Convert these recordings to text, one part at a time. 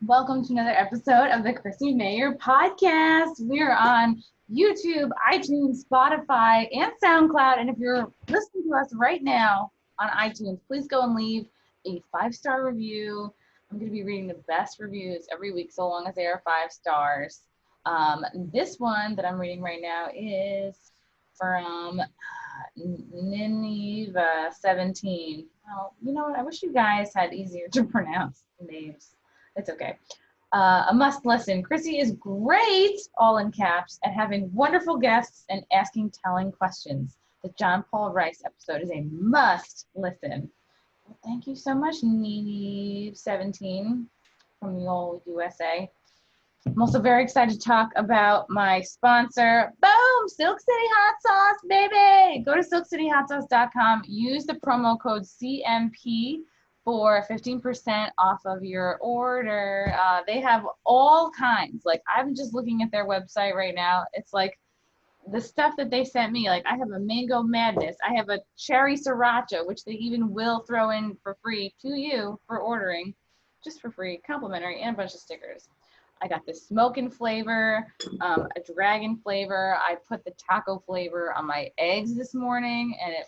Welcome to another episode of the Chrissy Mayer Podcast. We're on YouTube, iTunes, Spotify, and SoundCloud. And if you're listening to us right now on iTunes, please go and leave a 5-star review. I'm going to be reading the best reviews every week, so long as they are 5 stars. This one that I'm reading right now is from Nineveh17. Oh, you know what? I wish you guys had easier to pronounce names. It's okay. A must listen. Chrissy is great, all in caps, at having wonderful guests and asking telling questions. The John Paul Rice episode is a must listen. Well, thank you so much, Nini17 from the old USA. I'm also very excited to talk about my sponsor. Boom! Silk City Hot Sauce, baby! Go to silkcityhotsauce.com. Use the promo code CMP for 15% off of your order. They have all kinds. Like, I'm just looking at their website right now. It's like the stuff that they sent me. Like, I have a Mango Madness. I have a Cherry Sriracha, which they even will throw in for free to you for ordering, just for free, complimentary, and a bunch of stickers. I got this smoking flavor, a dragon flavor. I put the taco flavor on my eggs this morning, and it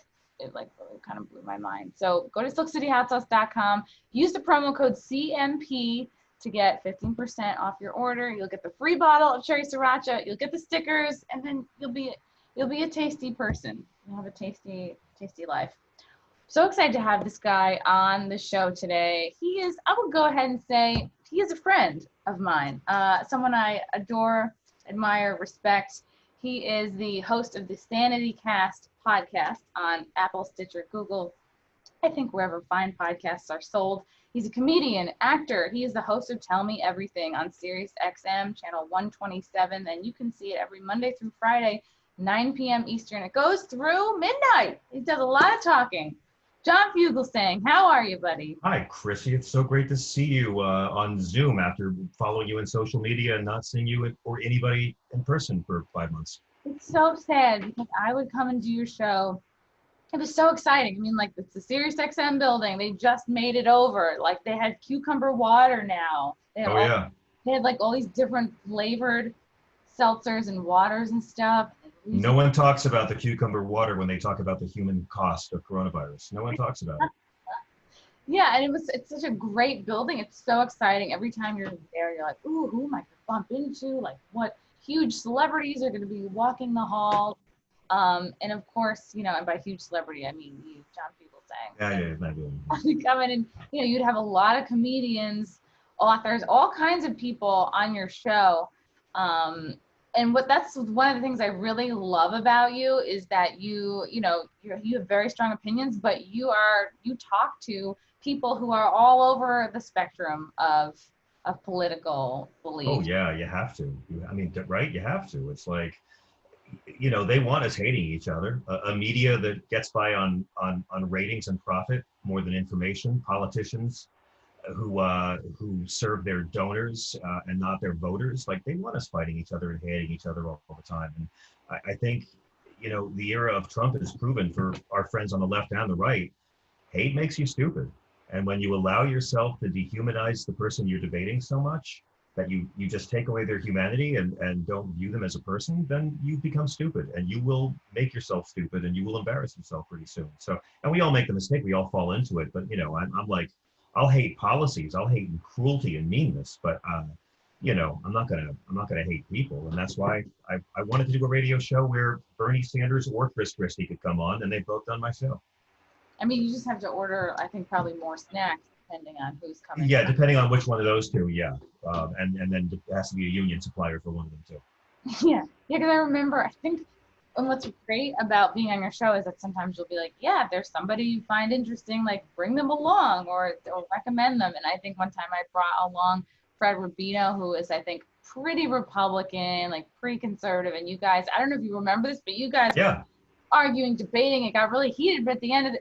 like really kind of blew my mind. So go to silkcityhotsauce.com. Use the promo code CMP to get 15% off your order. You'll get the free bottle of cherry sriracha. You'll get the stickers, and then you'll be a tasty person. You'll have a tasty life. So excited to have this guy on the show today. I would go ahead and say he is a friend of mine, someone I adore, admire, respect. He is the host of the Sanity-Cast Podcast on Apple, Stitcher, Google, I think wherever fine podcasts are sold. He's a comedian, actor. He is the host of Tell Me Everything on SiriusXM Channel 127, and you can see it every Monday through Friday, 9 p.m. Eastern. It goes through midnight. He does a lot of talking. John Fugelsang, how are you, buddy? Hi, Chrissy. It's so great to see you on Zoom after following you in social media and not seeing you or anybody in person for 5 months. It's so sad because I would come and do your show. It was so exciting. I mean, like, it's the SiriusXM building. They just made it over. Like, they had cucumber water now. They had like all these different flavored seltzers and waters and stuff. No one talks about the cucumber water when they talk about the human cost of coronavirus. No one talks about it. Yeah, and it's such a great building. It's so exciting. Every time you're there, you're like, ooh, who am I going to bump into? Like, what huge celebrities are going to be walking the halls? And of course, and by huge celebrity, I mean you, John Fugelsang. Yeah. Come in and, you'd have a lot of comedians, authors, all kinds of people on your show. And that's one of the things I really love about you is that you have very strong opinions, but you talk to people who are all over the spectrum of political beliefs. Oh yeah, you have to. Right? You have to. It's like, they want us hating each other. A media that gets by on ratings and profit more than information. Politicians who serve their donors and not their voters. Like, they want us fighting each other and hating each other all the time. And I think, the era of Trump has proven for our friends on the left and the right, hate makes you stupid. And when you allow yourself to dehumanize the person you're debating so much that you just take away their humanity and don't view them as a person, then you become stupid and you will make yourself stupid and you will embarrass yourself pretty soon. So, and we all make the mistake, we all fall into it, but I'm like, I'll hate policies, I'll hate cruelty and meanness, but I'm not gonna hate people, and that's why I wanted to do a radio show where Bernie Sanders or Chris Christie could come on, and they've both done my show. I mean, you just have to order, I think, probably more snacks depending on who's coming. Yeah, depending on which one of those two, yeah, and then it has to be a union supplier for one of them too. Yeah, because I remember, I think. And what's great about being on your show is that sometimes you'll be like, yeah, if there's somebody you find interesting, like, bring them along or recommend them. And I think one time I brought along Fred Rubino, who is, I think, pretty Republican, like pretty conservative. And you guys, I don't know if you remember this, but you guys were arguing, debating. It got really heated. But at the end,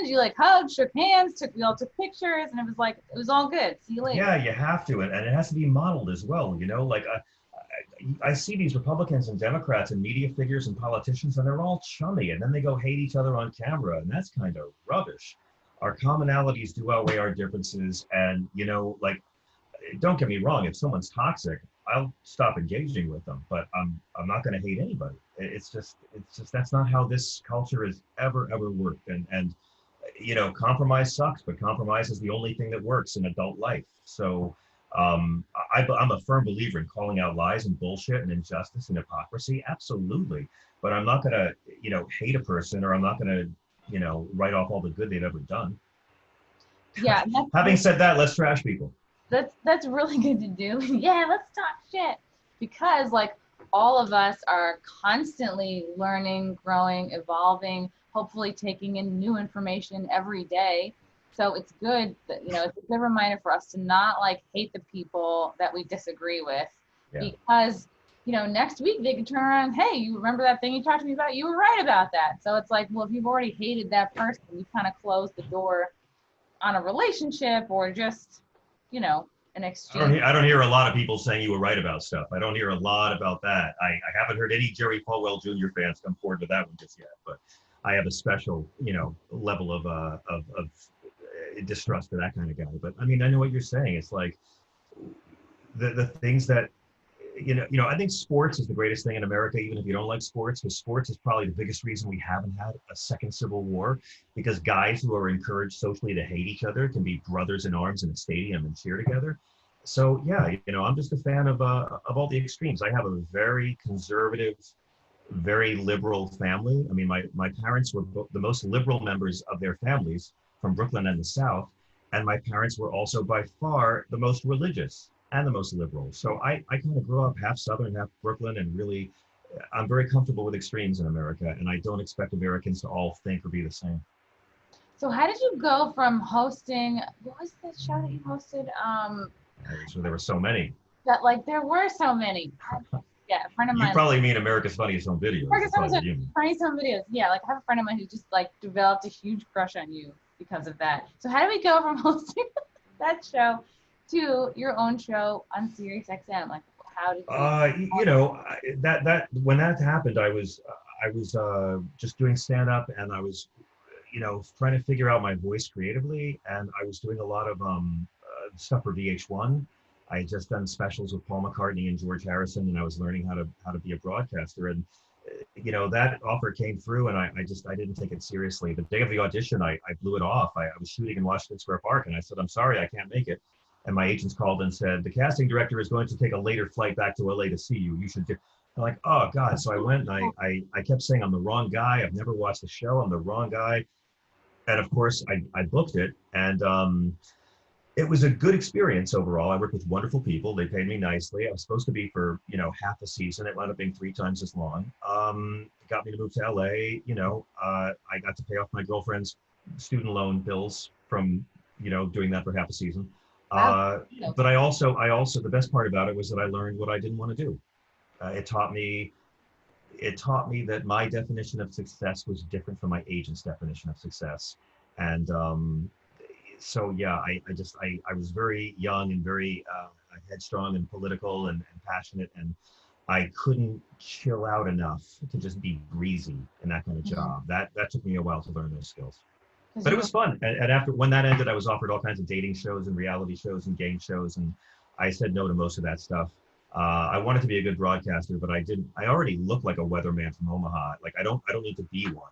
you like hugged, shook hands, we all took pictures, and it was all good. See you later. Yeah, you have to. And it has to be modeled as well. Like I see these Republicans and Democrats and media figures and politicians, and they're all chummy, and then they go hate each other on camera, and that's kind of rubbish. Our commonalities do outweigh our differences, and don't get me wrong, if someone's toxic, I'll stop engaging with them, but I'm not going to hate anybody. It's just that's not how this culture has ever worked. And compromise sucks, but compromise is the only thing that works in adult life. So I'm a firm believer in calling out lies and bullshit and injustice and hypocrisy. Absolutely. But I'm not going to, hate a person, or I'm not going to, write off all the good they've ever done. Yeah. Having said that, let's trash people. That's really good to do. Yeah, let's talk shit. Because like all of us are constantly learning, growing, evolving, hopefully taking in new information every day. So it's good that, it's a good reminder for us to not like hate the people that we disagree with. Yeah. Because, next week they can turn around, hey, you remember that thing you talked to me about? You were right about that. So it's like, well, if you've already hated that person, you kind of closed the door on a relationship or just, an exchange. I don't hear a lot of people saying you were right about stuff. I don't hear a lot about that. I haven't heard any Jerry Falwell Jr. fans come forward with that one just yet, but I have a special, level of distrust for that kind of guy. But I mean, I know what you're saying. It's like the things that, I think sports is the greatest thing in America, even if you don't like sports, because sports is probably the biggest reason we haven't had a second civil war, because guys who are encouraged socially to hate each other can be brothers in arms in a stadium and cheer together. So yeah, I'm just a fan of all the extremes. I have a very conservative, very liberal family. I mean, my parents were the most liberal members of their families from Brooklyn and the South, and my parents were also by far the most religious and the most liberal. So I kind of grew up half Southern, half Brooklyn, and really, I'm very comfortable with extremes in America, and I don't expect Americans to all think or be the same. So how did you go from hosting, what was the show that you hosted? So there were so many. There were so many. Yeah, a friend of mine. You probably mean America's Funniest Home Videos. Funniest Home Videos. Yeah, I have a friend of mine who just developed a huge crush on you because of that. So how did we go from hosting that show to your own show on SiriusXM? Like, how did that when that happened, I was just doing stand up, and I was trying to figure out my voice creatively, and I was doing a lot of stuff for VH1. I had just done specials with Paul McCartney and George Harrison, and I was learning how to be a broadcaster. And that offer came through, and I didn't take it seriously. The day of the audition, I blew it off. I was shooting in Washington Square Park, and I said, I'm sorry, I can't make it. And my agents called and said, the casting director is going to take a later flight back to LA to see you. You should do. I'm like, oh God. So I went, and I kept saying, I'm the wrong guy. I've never watched the show. I'm the wrong guy. And of course I booked it, and it was a good experience overall. I worked with wonderful people. They paid me nicely. I was supposed to be for, half a season. It wound up being 3 times as long. It got me to move to LA. I got to pay off my girlfriend's student loan bills from, doing that for half a season. But I also, the best part about it was that I learned what I didn't want to do. It taught me that my definition of success was different from my agent's definition of success. And so yeah, I was very young and very headstrong and political and passionate, and I couldn't chill out enough to just be breezy in that kind of job. That took me a while to learn those skills. But it was fun. And after, when that ended, I was offered all kinds of dating shows and reality shows and game shows, and I said no to most of that stuff. I wanted to be a good broadcaster, but I already look like a weatherman from Omaha. Like I don't need to be one.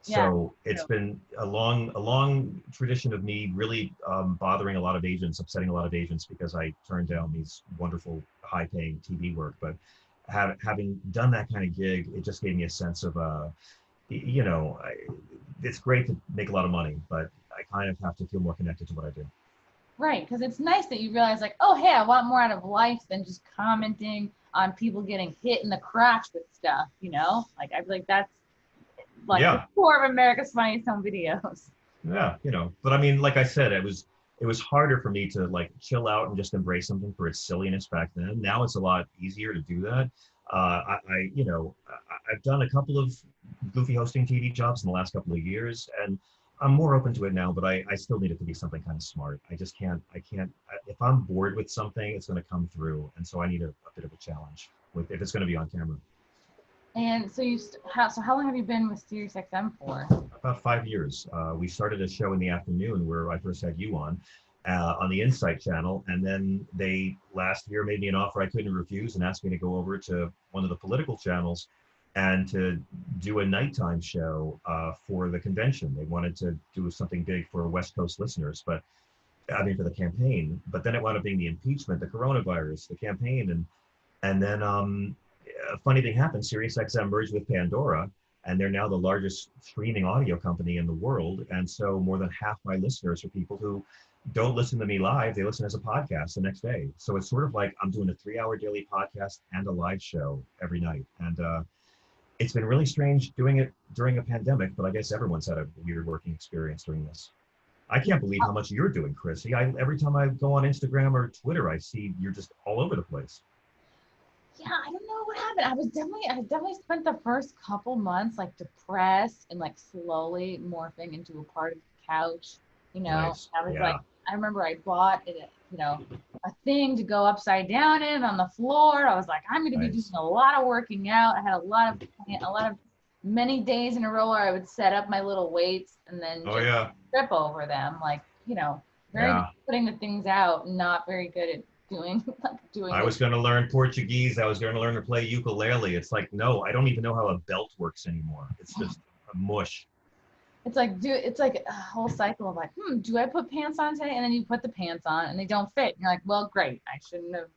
So it's been a long tradition of me really bothering a lot of agents, upsetting a lot of agents, because I turned down these wonderful high-paying TV work. But having done that kind of gig, it just gave me a sense of, it's great to make a lot of money, but I kind of have to feel more connected to what I do. Right, because it's nice that you realize, like, oh, hey, I want more out of life than just commenting on people getting hit in the crotch with stuff, Like, I feel like that's the core of America's Funniest Home Videos. Yeah, but I mean, like I said, it was harder for me to chill out and just embrace something for its silliness back then. Now it's a lot easier to do that. I've done a couple of goofy hosting TV jobs in the last couple of years, and I'm more open to it now, but I still need it to be something kind of smart. If I'm bored with something, it's going to come through. And so I need a bit of a challenge if it's going to be on camera. And so how long have you been with SiriusXM for? About 5 years. We started a show in the afternoon where I first had you on. on the Insight channel. And then they last year made me an offer I couldn't refuse and asked me to go over to one of the political channels and to do a nighttime show for the convention. They wanted to do something big for West Coast listeners, but I mean, for the campaign. But then it wound up being the impeachment, the coronavirus, the campaign, and then a funny thing happened. SiriusXM merged with Pandora, and they're now the largest streaming audio company in the world. And so more than half my listeners are people who don't listen to me live. They listen as a podcast the next day. So it's sort of like I'm doing a 3-hour daily podcast and a live show every night. And it's been really strange doing it during a pandemic, but I guess everyone's had a weird working experience during this. I can't believe how much you're doing, Chrissy. Every time I go on Instagram or Twitter, I see you're just all over the place. Yeah, I don't know what happened. I definitely spent the first couple months like depressed and like slowly morphing into a part of the couch. You know, Nice. I was like, I remember I bought it, you know, a thing to go upside down in on the floor. I was like, I'm going to be doing a lot of working out. I had many days in a row where I would set up my little weights and then just trip over them. Like, you know, very good at putting the things out, not very good at doing. I was going to learn Portuguese. I was going to learn to play ukulele. It's like, no, I don't even know how a belt works anymore. It's just a mush. It's like, it's like a whole cycle of like, do I put pants on today? And then you put the pants on and they don't fit. And you're like, well, great. I shouldn't have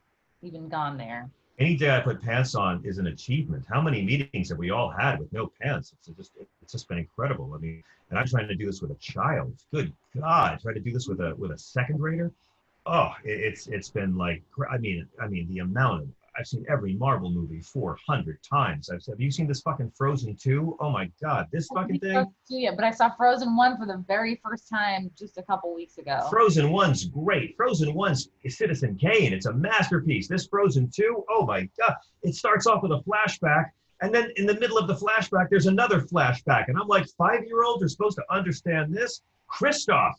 even gone there. Any day I put pants on is an achievement. How many meetings have we all had with no pants? It's just been incredible. I mean, and I'm trying to do this with a child. Good God, trying to do this with a second grader. Oh, it's been like, I mean the amount of, I've seen every Marvel movie 400 times. Have you seen this fucking Frozen 2? Oh my God, this fucking thing. Yeah, but I saw Frozen 1 for the very first time just a couple weeks ago. Frozen 1's great. Frozen 1's Citizen Kane. It's a masterpiece. This Frozen 2, oh my God. It starts off with a flashback, and then in the middle of the flashback, there's another flashback. And I'm like, 5-year-olds are supposed to understand this? Kristoff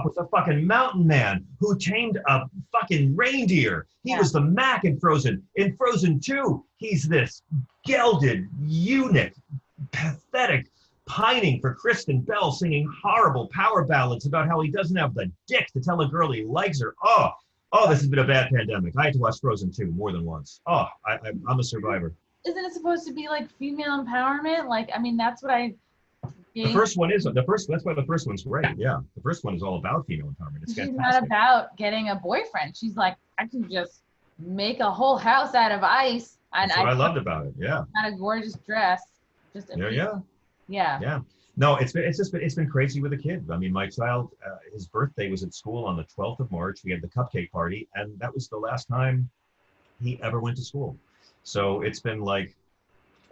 was a fucking mountain man who tamed a fucking reindeer. He was the Mac in Frozen. In Frozen 2, he's this gelded eunuch, pathetic, pining for Kristen Bell, singing horrible power ballads about how he doesn't have the dick to tell a girl he likes her. Oh, this has been a bad pandemic. I had to watch Frozen 2 more than once. Oh, I'm a survivor. Isn't it supposed to be like female empowerment? Like, I mean, that's what I... The first one is that's why the first one's great. Yeah, the first one is all about female empowerment. It's fantastic. She's not about getting a boyfriend. She's like, I can just make a whole house out of ice. And that's what I loved about it. Yeah. Not a gorgeous dress. Just yeah. No, it's been crazy with the kid. I mean, my child, his birthday was at school on the 12th of March. We had the cupcake party, and that was the last time he ever went to school. So it's been like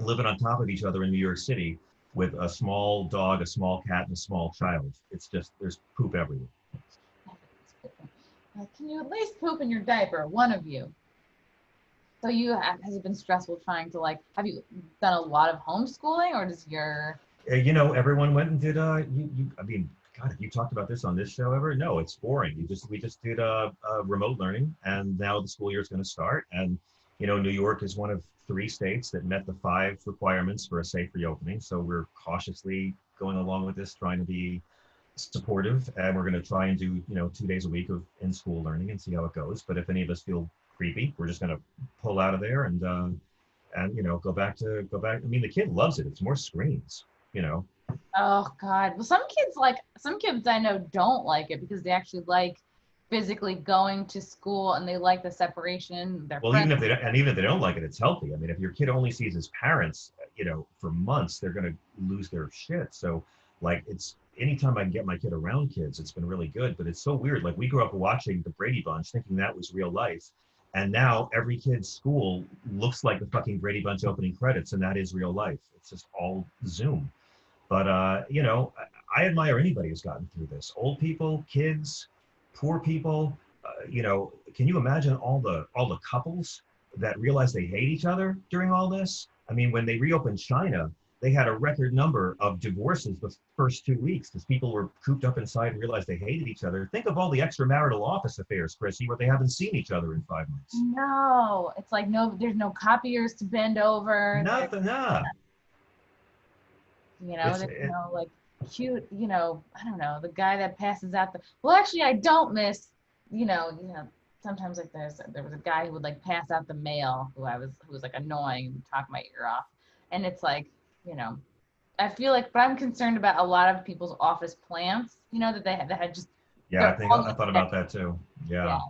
living on top of each other in New York City, with a small dog, a small cat, and a small child. It's just, there's poop everywhere. Can you at least poop in your diaper, one of you? So has it been stressful trying to have you done a lot of homeschooling, or does your... Everyone went and did, I mean, God, have you talked about this on this show ever? No, it's boring. We just did remote learning, and now the school year is going to start. And, New York is one of 3 states that met the 5 requirements for a safe reopening. So we're cautiously going along with this, trying to be supportive, and we're going to try and do, 2 days a week of in-school learning and see how it goes. But if any of us feel creepy, we're just going to pull out of there and go back. I mean, the kid loves it. It's more screens, Oh God. Well, some kids I know don't like it because they actually like physically going to school and they like the separation. Even if they don't like it, it's healthy. I mean, if your kid only sees his parents, for months, they're going to lose their shit. So it's anytime I can get my kid around kids, it's been really good. But it's so weird. Like, we grew up watching the Brady Bunch thinking that was real life. And now every kid's school looks like the fucking Brady Bunch opening credits, and that is real life. It's just all Zoom. But, I admire anybody who's gotten through this. Old people, kids, poor people, can you imagine all the couples that realize they hate each other during all this? I mean, when they reopened China, they had a record number of divorces the first 2 weeks because people were cooped up inside and realized they hated each other. Think of all the extramarital office affairs, Chrissy, where they haven't seen each other in 5 months. No, it's like there's no copiers to bend over. Nothing, nah. There's no cute, I don't know, the guy that passes out well, actually, I don't miss, sometimes like there was a guy who would like pass out the mail who was like annoying and would talk my ear off. And it's like, you know, I feel like, but I'm concerned about a lot of people's office plants, that had just, Yeah, they're all I thought about that too. yeah. Yeah.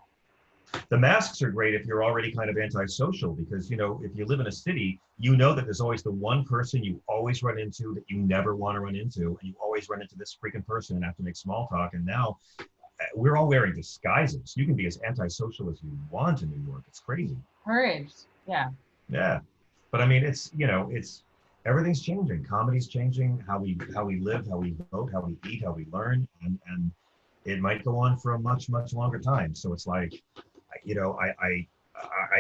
The masks are great if you're already kind of antisocial because, if you live in a city, that there's always the one person you always run into that you never want to run into. And you always run into this freaking person and have to make small talk. And now we're all wearing disguises. You can be as antisocial as you want in New York. It's crazy. Courage. Yeah. Yeah. But I mean, it's everything's changing. Comedy's changing, how we live, how we vote, how we eat, how we learn. And it might go on for a much, much longer time. So it's like, I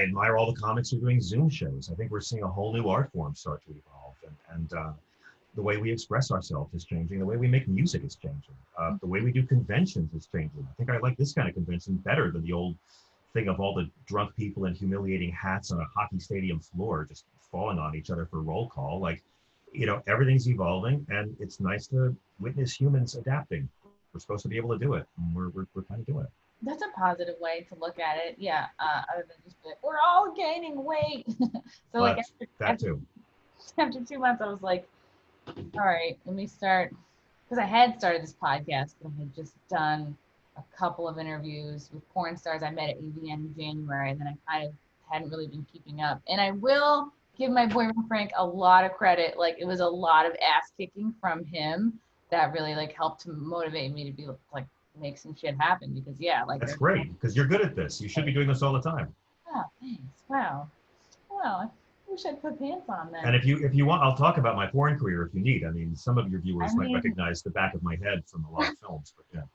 admire all the comics who are doing Zoom shows. I think we're seeing a whole new art form start to evolve, and the way we express ourselves is changing. The way we make music is changing. The way we do conventions is changing. I think I like this kind of convention better than the old thing of all the drunk people in humiliating hats on a hockey stadium floor, just falling on each other for roll call. Like, everything's evolving, and it's nice to witness humans adapting. We're supposed to be able to do it, and we're kind of doing it. That's a positive way to look at it. Yeah. Other than just be like, we're all gaining weight. So like after 2 months, I was like, all right, let me start. Because I had started this podcast, but I had just done a couple of interviews with porn stars I met at AVN in January, and then I kind of hadn't really been keeping up. And I will give my boyfriend Frank a lot of credit. Like, it was a lot of ass kicking from him that really like helped to motivate me to be like, make some shit happen, because that's great, because you're good at this. You should be doing this all the time. Oh, thanks. Wow, I wish I'd put pants on then. And if you want, I'll talk about my porn career if you need. I mean, some of your viewers might recognize the back of my head from a lot of films, but yeah.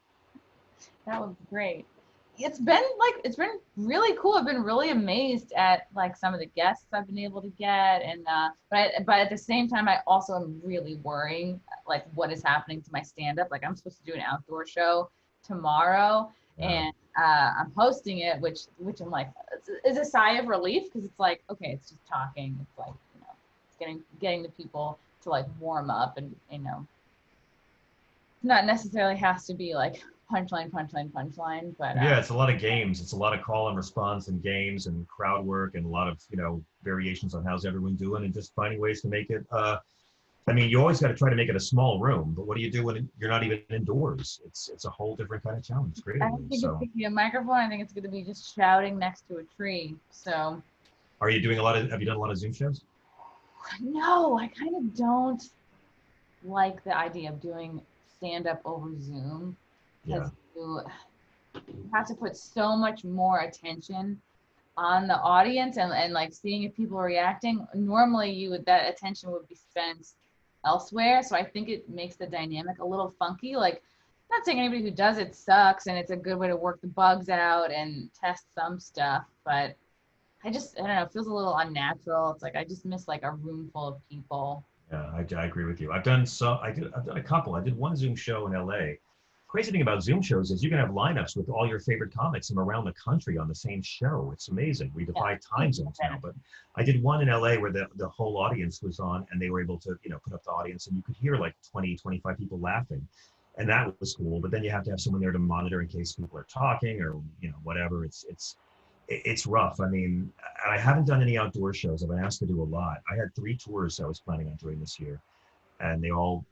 That would be great. It's been really cool. I've been really amazed at like some of the guests I've been able to get, and but at the same time, I also am really worrying like what is happening to my stand-up. Like, I'm supposed to do an outdoor show tomorrow, and I'm hosting it, which I'm like, is a sigh of relief, because it's like, okay, it's just talking. It's like, it's getting the people to like warm up, and not necessarily has to be like punchline, but yeah, it's a lot of games. It's a lot of call and response and games and crowd work and a lot of variations on how's everyone doing, and just finding ways to make it. I mean, you always got to try to make it a small room, but what do you do when you're not even indoors? It's a whole different kind of challenge. I don't think it's going to be a microphone. I think it's going to be just shouting next to a tree. So. Are you doing have you done a lot of Zoom shows? No, I kind of don't like the idea of doing stand-up over Zoom, because you have to put so much more attention on the audience and like seeing if people are reacting. Normally that attention would be spent elsewhere. So I think it makes the dynamic a little funky. Like, not saying anybody who does it sucks, and it's a good way to work the bugs out and test some stuff, but I don't know, it feels a little unnatural. It's like, I just miss like a room full of people. Yeah, I agree with you. I've done a couple. I did one Zoom show in LA. Crazy thing about Zoom shows is you can have lineups with all your favorite comics from around the country on the same show. It's amazing. We defy time zones now. But I did one in LA where the whole audience was on, and they were able to, put up the audience, and you could hear like 20, 25 people laughing. And that was cool. But then you have to have someone there to monitor in case people are talking or, whatever. It's rough. I mean, I haven't done any outdoor shows. I've been asked to do a lot. I had 3 tours I was planning on doing this year, and they all,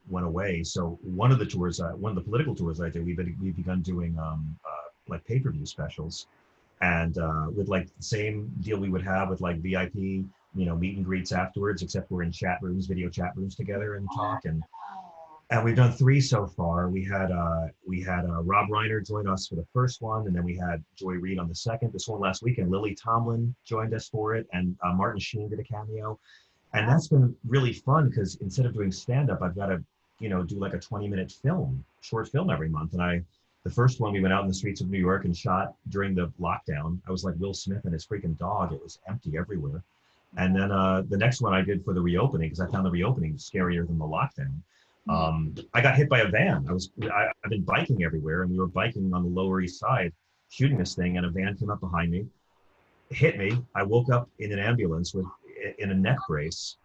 went away. So one of the political tours I did, we've begun doing like pay-per-view specials, and with like the same deal we would have with like VIP, meet and greets afterwards, except we're in video chat rooms together and talk. And we've done 3 so far. We had Rob Reiner join us for the first one, and then we had Joy Reid on the second. This one last weekend, Lily Tomlin joined us for it, and Martin Sheen did a cameo. And that's been really fun, because instead of doing stand-up, I've got to, do like a 20-minute short film every month. And the first one, we went out in the streets of New York and shot during the lockdown. I was like Will Smith and his freaking dog. It was empty everywhere. And then the next one I did for the reopening, because I found the reopening scarier than the lockdown. I got hit by a van. I've been biking everywhere, and we were biking on the Lower East Side, shooting this thing, and a van came up behind me, hit me. I woke up in an ambulance in a neck brace.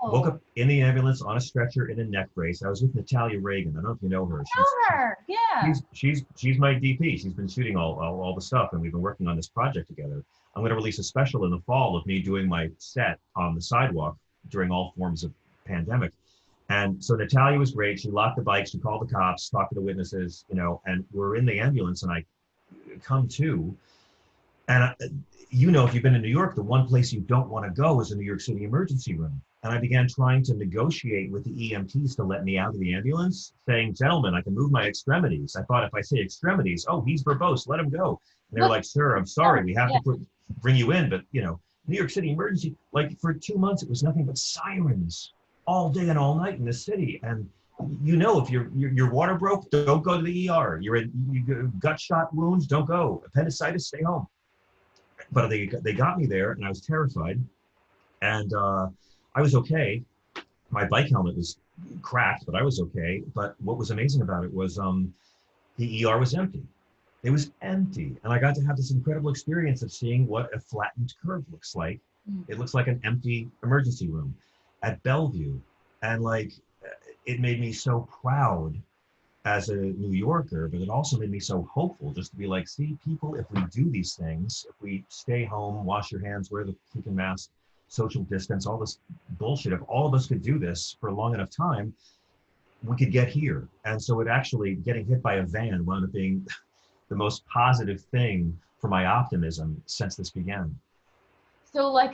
woke up in the ambulance on a stretcher in a neck brace. I was with Natalia Reagan. I don't know if you know her. I know her. Yeah. She's my DP. She's been shooting all the stuff, and we've been working on this project together. I'm going to release a special in the fall of me doing my set on the sidewalk during all forms of pandemic. And so Natalia was great. She locked the bike. She called the cops, talked to the witnesses, and we're in the ambulance, and I come to, and if you've been in New York, the one place you don't want to go is the New York City emergency room. And I began trying to negotiate with the EMTs to let me out of the ambulance, saying, gentlemen, I can move my extremities. I thought if I say extremities, oh, he's verbose, let him go. And they were like, sir, I'm sorry, we have to bring you in. But, New York City emergency, like for 2 months, it was nothing but sirens all day and all night in the city. And, if your water broke, don't go to the ER. You gut shot wounds, don't go. Appendicitis, stay home. But they got me there, and I was terrified. And I was okay. My bike helmet was cracked, but I was okay. But what was amazing about it was the ER was empty. It was empty. And I got to have this incredible experience of seeing what a flattened curve looks like. It looks like an empty emergency room at Bellevue. And it made me so proud as a New Yorker, but it also made me so hopeful just to be like, see, people, if we do these things, if we stay home, wash your hands, wear the freaking mask, social distance, all this bullshit, if all of us could do this for a long enough time, we could get here. And so getting hit by a van wound up being the most positive thing for my optimism since this began. So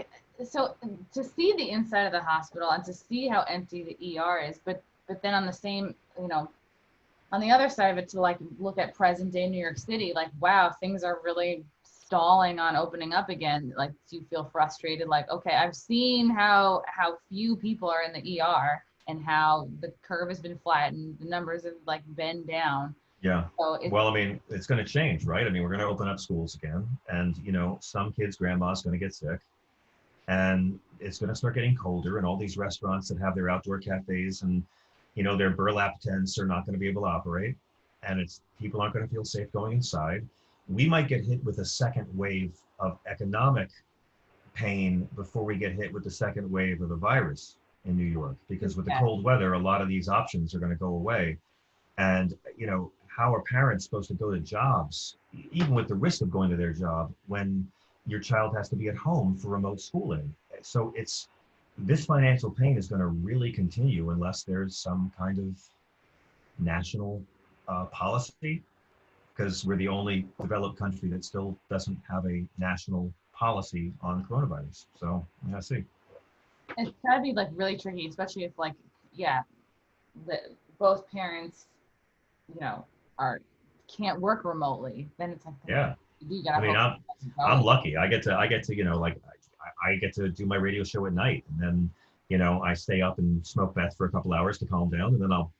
to see the inside of the hospital and to see how empty the ER is, but then on the same, on the other side of it, to look at present day New York City, wow, things are really stalling on opening up again. Do you feel frustrated? Okay, I've seen how few people are in the ER and how the curve has been flattened, the numbers have been down. Yeah. So it's going to change, right? We're going to open up schools again, and some kids' grandma's going to get sick, and it's going to start getting colder, and all these restaurants that have their outdoor cafes and their burlap tents are not going to be able to operate, and people aren't going to feel safe going inside. We might get hit with a second wave of economic pain before we get hit with the second wave of the virus in New York, because with the cold weather, a lot of these options are going to go away. And, how are parents supposed to go to jobs, even with the risk of going to their job, when your child has to be at home for remote schooling? So this financial pain is going to really continue unless there's some kind of national policy, because we're the only developed country that still doesn't have a national policy on coronavirus. So I see. It's gotta be really tricky, especially if both parents, can't work remotely. Then it's I'm lucky. I get to I get to do my radio show at night, and then I stay up and smoke meth for a couple hours to calm down, and then I'll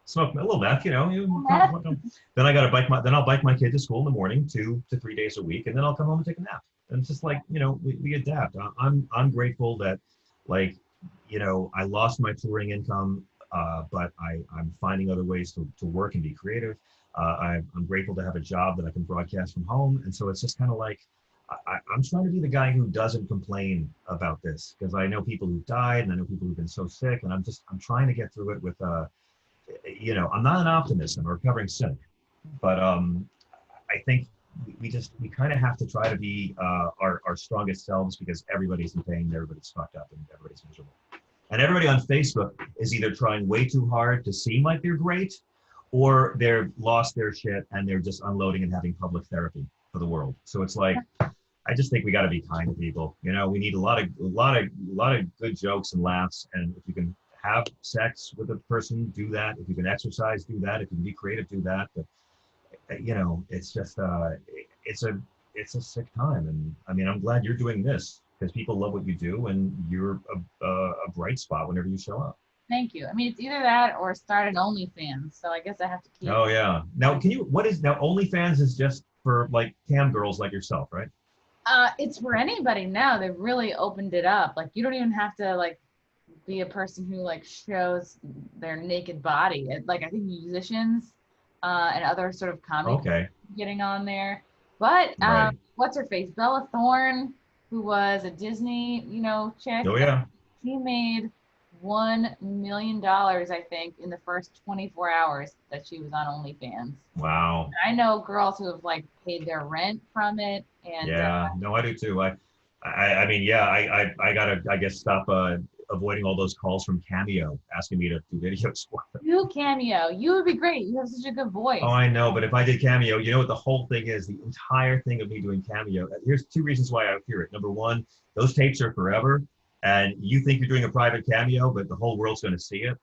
smoke a little meth, Then I'll bike my kid to school in the morning 2 to 3 days a week, and then I'll come home and take a nap. And it's just we adapt. I'm grateful that I lost my touring income, but I'm finding other ways to work and be creative. I'm grateful to have a job that I can broadcast from home, and so it's just kind of I'm trying to be the guy who doesn't complain about this, because I know people who've died and I know people who've been so sick, and I'm trying to get through it with I'm not an optimist, I'm a recovering cynic, but I think we kind of have to try to be our strongest selves, because everybody's in pain, everybody's fucked up, and everybody's miserable. And everybody on Facebook is either trying way too hard to seem like they're great, or they've lost their shit and they're just unloading and having public therapy for the world. So it's I just think we got to be kind to people. We need a lot of good jokes and laughs. And if you can have sex with a person, do that. If you can exercise, do that. If you can be creative, do that. But it's just it's a sick time. And I'm glad you're doing this, because people love what you do, and you're a bright spot whenever you show up. Thank you. It's either that or start an OnlyFans. So I guess I have to keep. Oh yeah. Now OnlyFans is just for cam girls like yourself, right? It's for anybody now. They've really opened it up. You don't even have to be a person who shows their naked body. I think musicians and other sort of comedy getting on there. But what's her face? Bella Thorne, who was a Disney, chick. Oh yeah. She made $1 million, I think, in the first 24 hours that she was on OnlyFans. Wow. I know girls who have like paid their rent from it, and Yeah. No, I do too. I mean, yeah, I gotta, I guess, stop avoiding all those calls from Cameo asking me to do videos for them. you Cameo, you would be great. You have such a good Oh, voice. I know, but if I did Cameo, you know what the whole thing is? The entire thing of me doing Cameo. Here's two reasons why I fear it. Number one, those tapes are forever, and you think you're doing a private Cameo, but the whole world's going to see it.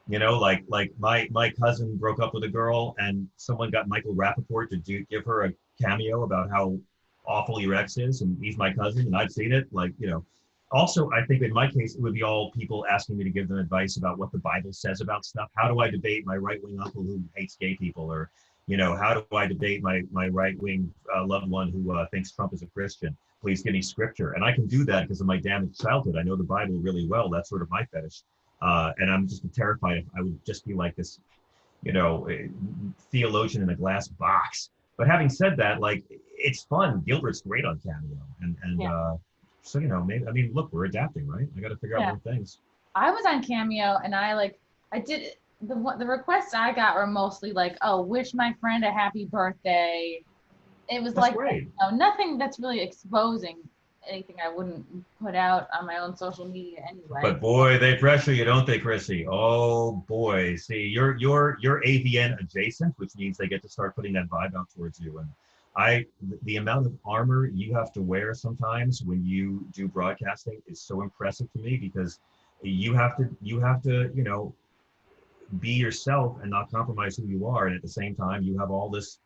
You know, like my cousin broke up with a girl, and someone got Michael Rappaport to give her a cameo about how awful your ex is, and he's my cousin, and I've seen it. Like, you know, also I think in my case it would be all people asking me to give them advice about what the Bible says about stuff. How do I debate my right wing uncle who hates gay people, or you know, how do I debate my right wing loved one who thinks Trump is a Christian? Please give me scripture, and I can do that because of my damaged childhood. I know the Bible really well. That's sort of my fetish. And I'm just terrified if I would just be like this, you know, theologian in a glass box. But having said that, like, it's fun. Gilbert's great on Cameo, and Yeah. so you know, maybe, I mean, look, we're adapting, right? I got to figure out more things. I was on Cameo, and I did the requests I got were mostly like, oh, wish my friend a happy birthday. It was That's like, great. you know, nothing that's really exposing anything I wouldn't put out on my own social media anyway. But boy, they pressure you, don't they, Chrissy? Oh boy, see, you're AVN adjacent, which means they get to start putting that vibe out towards you. And the amount of armor you have to wear sometimes when you do broadcasting is so impressive to me, because you have to, you know, be yourself and not compromise who you are. And at the same time, you have all this,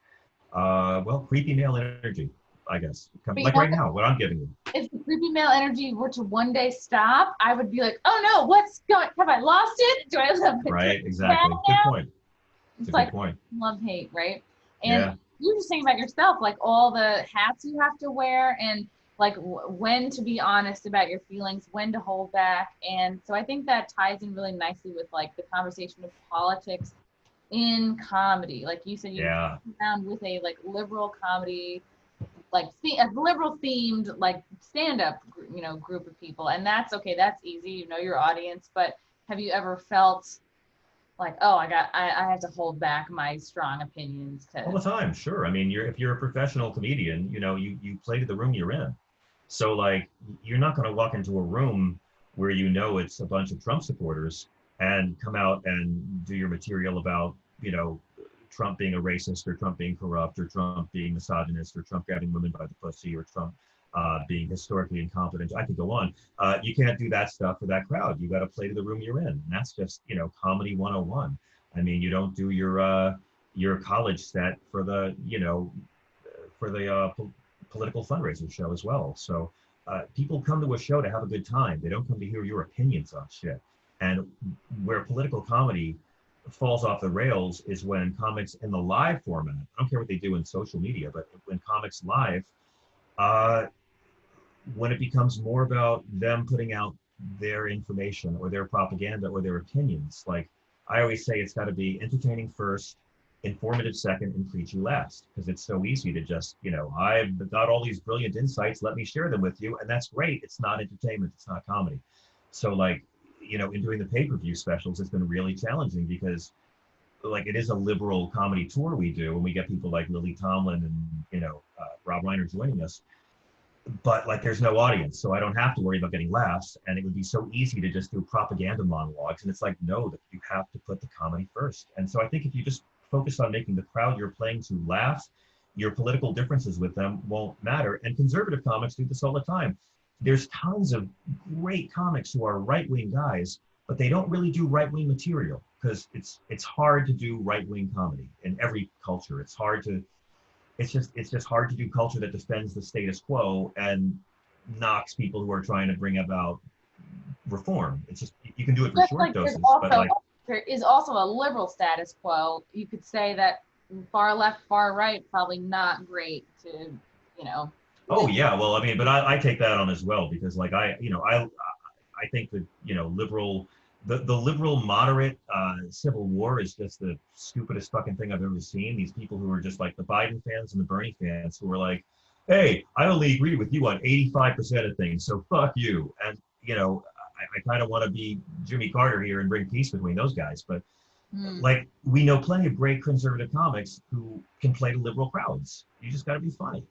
well, creepy male energy, I guess. Like right now, what I'm giving you. If the creepy male energy were to one day stop, I would be like, oh no, what's going, have I lost it? Do I love it? Right, exactly. Good point. It's a like good point. Love, hate, right? And Yeah. you were just saying about yourself, like all the hats you have to wear, and like when to be honest about your feelings, when to hold back. And so I think that ties in really nicely with like the conversation of politics in comedy. Like you said, you found with a like liberal comedy, like a liberal themed like stand-up, you know, group of people, and that's okay. That's easy, you know, your audience. But have you ever felt like, oh, I have to hold back my strong opinions All the time, sure. I mean, if you're a professional comedian, you know, you play to the room you're in. So like, you're not going to walk into a room where you know it's a bunch of Trump supporters and come out and do your material about, you know, Trump being a racist, or Trump being corrupt, or Trump being misogynist, or Trump grabbing women by the pussy, or Trump being historically incompetent. I could go on. You can't do that stuff for that crowd. You got to play to the room you're in. And that's just, you know, comedy 101. I mean, you don't do your college set for the, you know, for the political fundraiser show as well. So people come to a show to have a good time. They don't come to hear your opinions on shit. And where political comedy falls off the rails is when comics in the live format, I don't care what they do in social media, but when comics live, when it becomes more about them putting out their information or their propaganda or their opinions, like I always say, it's got to be entertaining first, informative second, and preachy last, because it's so easy to just, you know, I've got all these brilliant insights, let me share them with you, and that's great. It's not entertainment, it's not comedy. So like, you know, in doing the pay-per-view specials, it's been really challenging because like it is a liberal comedy tour we do, and we get people like Lily Tomlin and, you know, Rob Reiner joining us, but like there's no audience, so I don't have to worry about getting laughs, and it would be so easy to just do propaganda monologues, and it's like, no, that you have to put the comedy first. And so I think if you just focus on making the crowd you're playing to laugh, your political differences with them won't matter. And conservative comics do this all the time. There's tons of great comics who are right-wing guys, but they don't really do right-wing material because it's hard to do right-wing comedy in every culture. It's just hard to do culture that defends the status quo and knocks people who are trying to bring about reform. It's just, you can do it for short doses, but like, there is also a liberal status quo. You could say that far left, far right, probably not great to, you know. Oh yeah, well, I mean, but I take that on as well, because like I think that, you know, the liberal moderate civil war is just the stupidest fucking thing I've ever seen. These people who are just like the Biden fans and the Bernie fans who are like, hey, I only agree with you on 85% of things, so fuck you. And, you know, I kind of want to be Jimmy Carter here and bring peace between those guys. But Mm. like, we know plenty of great conservative comics who can play to liberal crowds. You just got to be funny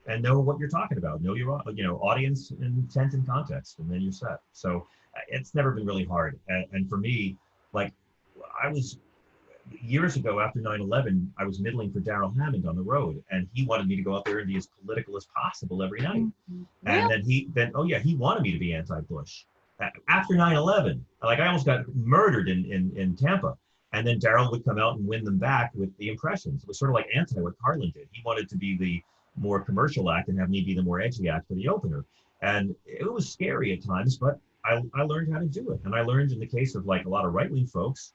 and know what you're talking about. Know your, audience, intent, and context, and then you're set. So it's never been really hard. And for me, like, I was years ago after 9/11, I was middling for Darrell Hammond on the road, and he wanted me to go out there and be as political as possible every night. Mm-hmm. And then he wanted me to be anti-Bush. After 9/11, like, I almost got murdered in Tampa. And then Darrell would come out and win them back with the impressions. It was sort of like anti what Carlin did. He wanted to be the more commercial act and have me be the more edgy act for the opener. And it was scary at times, but I learned how to do it. And I learned, in the case of like a lot of right-wing folks,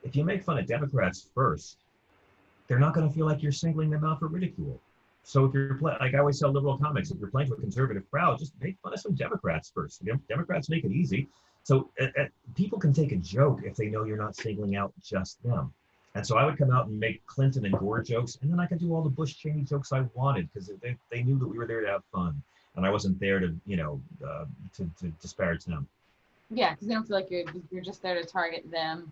if you make fun of Democrats first, they're not going to feel like you're singling them out for ridicule. So if you're like I always tell liberal comics, if you're playing to a conservative crowd, just make fun of some Democrats first. Democrats make it easy. So people can take a joke if they know you're not singling out just them. And so I would come out and make Clinton and Gore jokes, and then I could do all the Bush Cheney jokes I wanted, because they knew that we were there to have fun, and I wasn't there to to disparage them. Yeah, because they don't feel like you're just there to target them.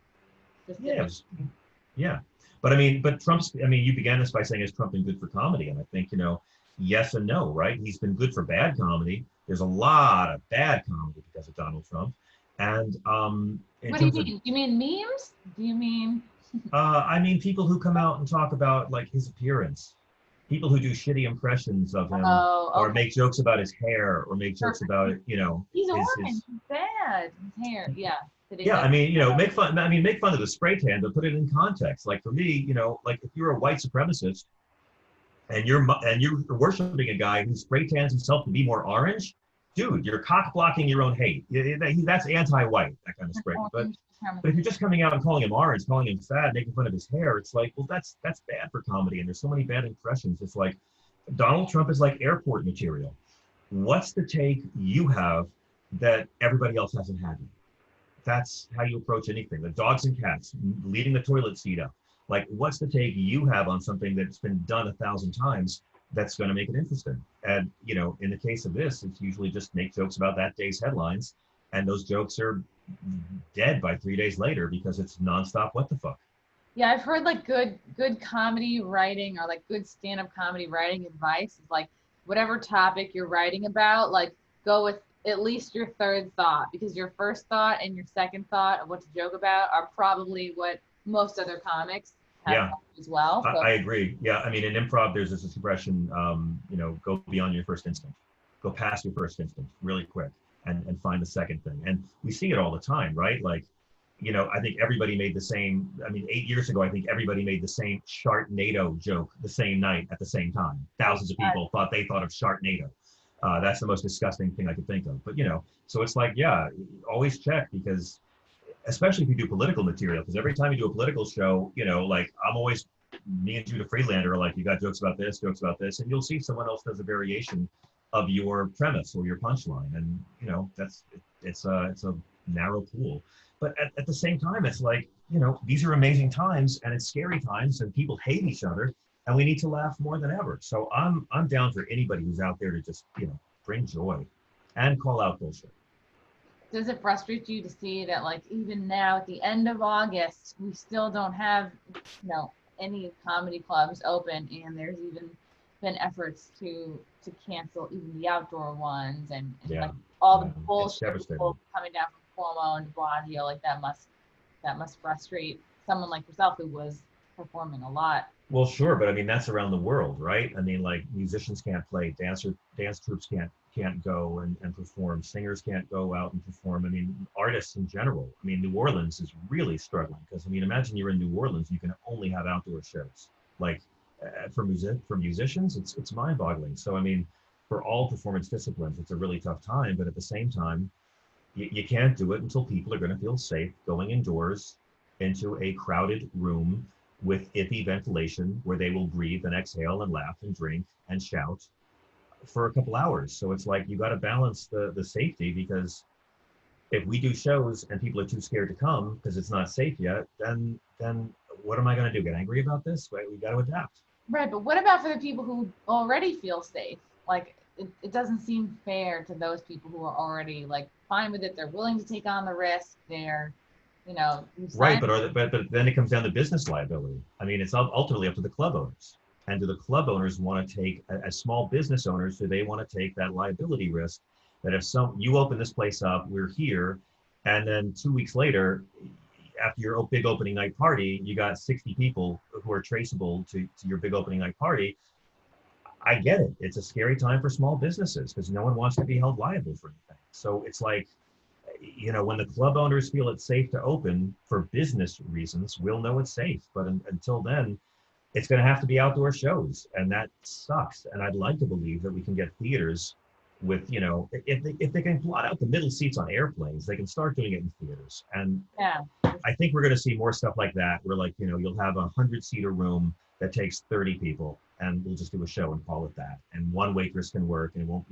Yeah. But you began this by saying, has Trump been good for comedy? And I think, yes and no, right? He's been good for bad comedy. There's a lot of bad comedy because of Donald Trump. And what do you mean? Do you mean memes? Do you mean? I mean people who come out and talk about like his appearance, people who do shitty impressions of him, or make jokes about his hair, or make jokes about he's orange, he's bad, his hair, yeah. Yeah, make fun of the spray tan, but put it in context. Like for me, like if you're a white supremacist and you're worshiping a guy who spray tans himself to be more orange, dude, you're cock blocking your own hate. That's anti-white, that kind of spray. But if you're just coming out and calling him orange, calling him fat, making fun of his hair, it's like, well, that's bad for comedy. And there's so many bad impressions. It's like Donald Trump is like airport material. What's the take you have that everybody else hasn't had? That's how you approach anything. The dogs and cats, leaving the toilet seat up. Like, what's the take you have on something that's been done 1,000 times that's going to make it interesting? And, in the case of this, it's usually just make jokes about that day's headlines. And those jokes are dead by 3 days later because it's nonstop what the fuck. Yeah, I've heard like good comedy writing, or like good stand-up comedy writing advice is like, whatever topic you're writing about, like go with at least your third thought, because your first thought and your second thought of what to joke about are probably what most other comics have as well. So. I agree. Yeah, in improv, there's this expression, go beyond your first instinct. Go past your first instinct really quick and find the second thing. And we see it all the time, right? Like, I think everybody made the same, 8 years ago, I think everybody made the same Sharknado joke the same night at the same time. Thousands of people thought of Sharknado. That's the most disgusting thing I could think of. But, so it's like, always check, because especially if you do political material, because every time you do a political show, like I'm always, me and Judah Friedlander are like, you got jokes about this, and you'll see someone else does a variation of your premise or your punchline. And, it's a narrow pool. But at the same time, it's like, these are amazing times and it's scary times and people hate each other. And we need to laugh more than ever. So I'm down for anybody who's out there to just, bring joy and call out bullshit. Does it frustrate you to see that, like, even now at the end of August, we still don't have, any comedy clubs open, and there's even been efforts to cancel even the outdoor ones, and like all the bullshit coming down from Cuomo and de Blasio, like that must frustrate someone like yourself who was performing a lot. Well, sure, but that's around the world, right? Like musicians can't play, dance troops can't go and perform, singers can't go out and perform. Artists in general. New Orleans is really struggling because imagine you're in New Orleans, you can only have outdoor shows. Like for musicians, it's mind-boggling. So for all performance disciplines, it's a really tough time. But at the same time, you can't do it until people are going to feel safe going indoors into a crowded room with iffy ventilation where they will breathe and exhale and laugh and drink and shout for a couple hours. So it's like, you got to balance the safety, because if we do shows and people are too scared to come because it's not safe yet, then what am I going to do? Get angry about this? We got to adapt. Right, but what about for the people who already feel safe? Like, it doesn't seem fair to those people who are already like fine with it. They're willing to take on the risk. They're, Right, but then it comes down to business liability. I mean, it's ultimately up to the club owners. And do the club owners want to take, as small business owners, do they want to take that liability risk? That if you open this place up, we're here, and then 2 weeks later, after your big opening night party, you got 60 people who are traceable to your big opening night party. I get it. It's a scary time for small businesses because no one wants to be held liable for anything. So it's like, when the club owners feel it's safe to open for business reasons, we'll know it's safe. But until then, it's going to have to be outdoor shows, and that sucks. And I'd like to believe that we can get theaters with, if they can blot out the middle seats on airplanes, they can start doing it in theaters. And yeah, I think we're going to see more stuff like that, where you'll have 100-seater room that takes 30 people, and we'll just do a show and call it that. And one waitress can work, and it won't,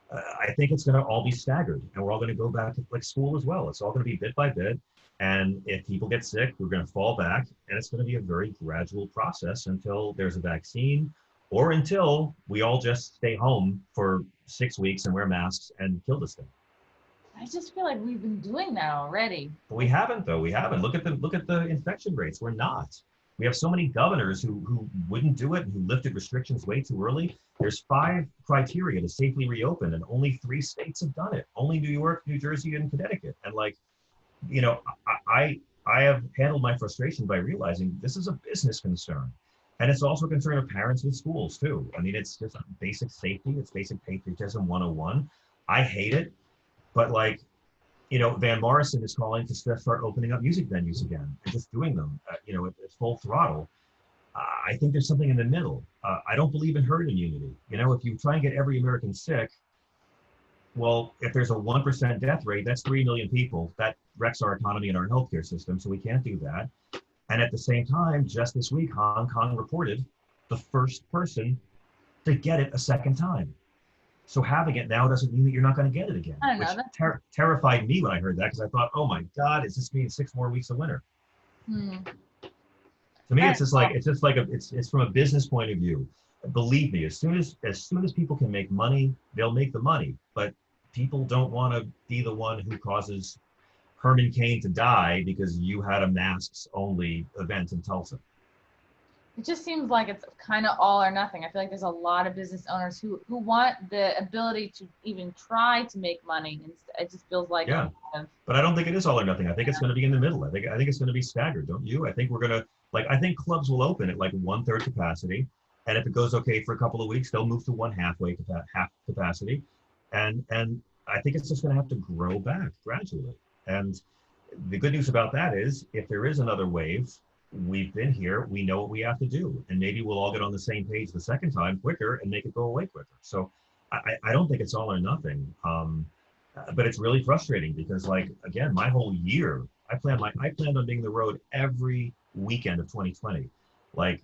I think it's going to all be staggered, and we're all going to go back to like school as well. It's all going to be bit by bit. And if people get sick, we're going to fall back, and it's going to be a very gradual process until there's a vaccine, or until we all just stay home for 6 weeks and wear masks and kill this thing. I just feel like we've been doing that already. But we haven't, though. We haven't. Look at the infection rates. We're not. We have so many governors who wouldn't do it and who lifted restrictions way too early. There's 5 criteria to safely reopen, and only 3 states have done it. Only New York, New Jersey, and Connecticut. And I have handled my frustration by realizing this is a business concern. And it's also a concern of parents with schools too. I mean, it's just basic safety. It's basic patriotism 101. I hate it, but Van Morrison is calling to start opening up music venues again and just doing them, at full throttle. I think there's something in the middle. I don't believe in herd immunity. If you try and get every American sick, well, if there's a 1% death rate, that's 3 million people. That wrecks our economy and our healthcare system, so we can't do that. And at the same time, just this week, Hong Kong reported the first person to get it a second time. So having it now doesn't mean that you're not going to get it again. I don't know. Which terrified me when I heard that, because I thought, oh my God, is this mean 6 more weeks of winter? To me, it's from a business point of view. Believe me, as soon as people can make money, they'll make the money. But people don't want to be the one who causes Herman Cain to die because you had a masks only event in Tulsa. It just seems like it's kind of all or nothing. I feel like there's a lot of business owners who want the ability to even try to make money. And it just feels like But I don't think it is all or nothing. I think it's going to be in the middle. I think it's going to be staggered, don't you? I think we're going to I think clubs will open at 1/3 capacity, and if it goes okay for a couple of weeks, they'll move to half capacity, and I think it's just going to have to grow back gradually. And the good news about that is, if there is another wave, we've been here, we know what we have to do, and maybe we'll all get on the same page the second time quicker and make it go away quicker. So I don't think it's all or nothing, but it's really frustrating because again, my whole year, I planned on being on the road every weekend of 2020. My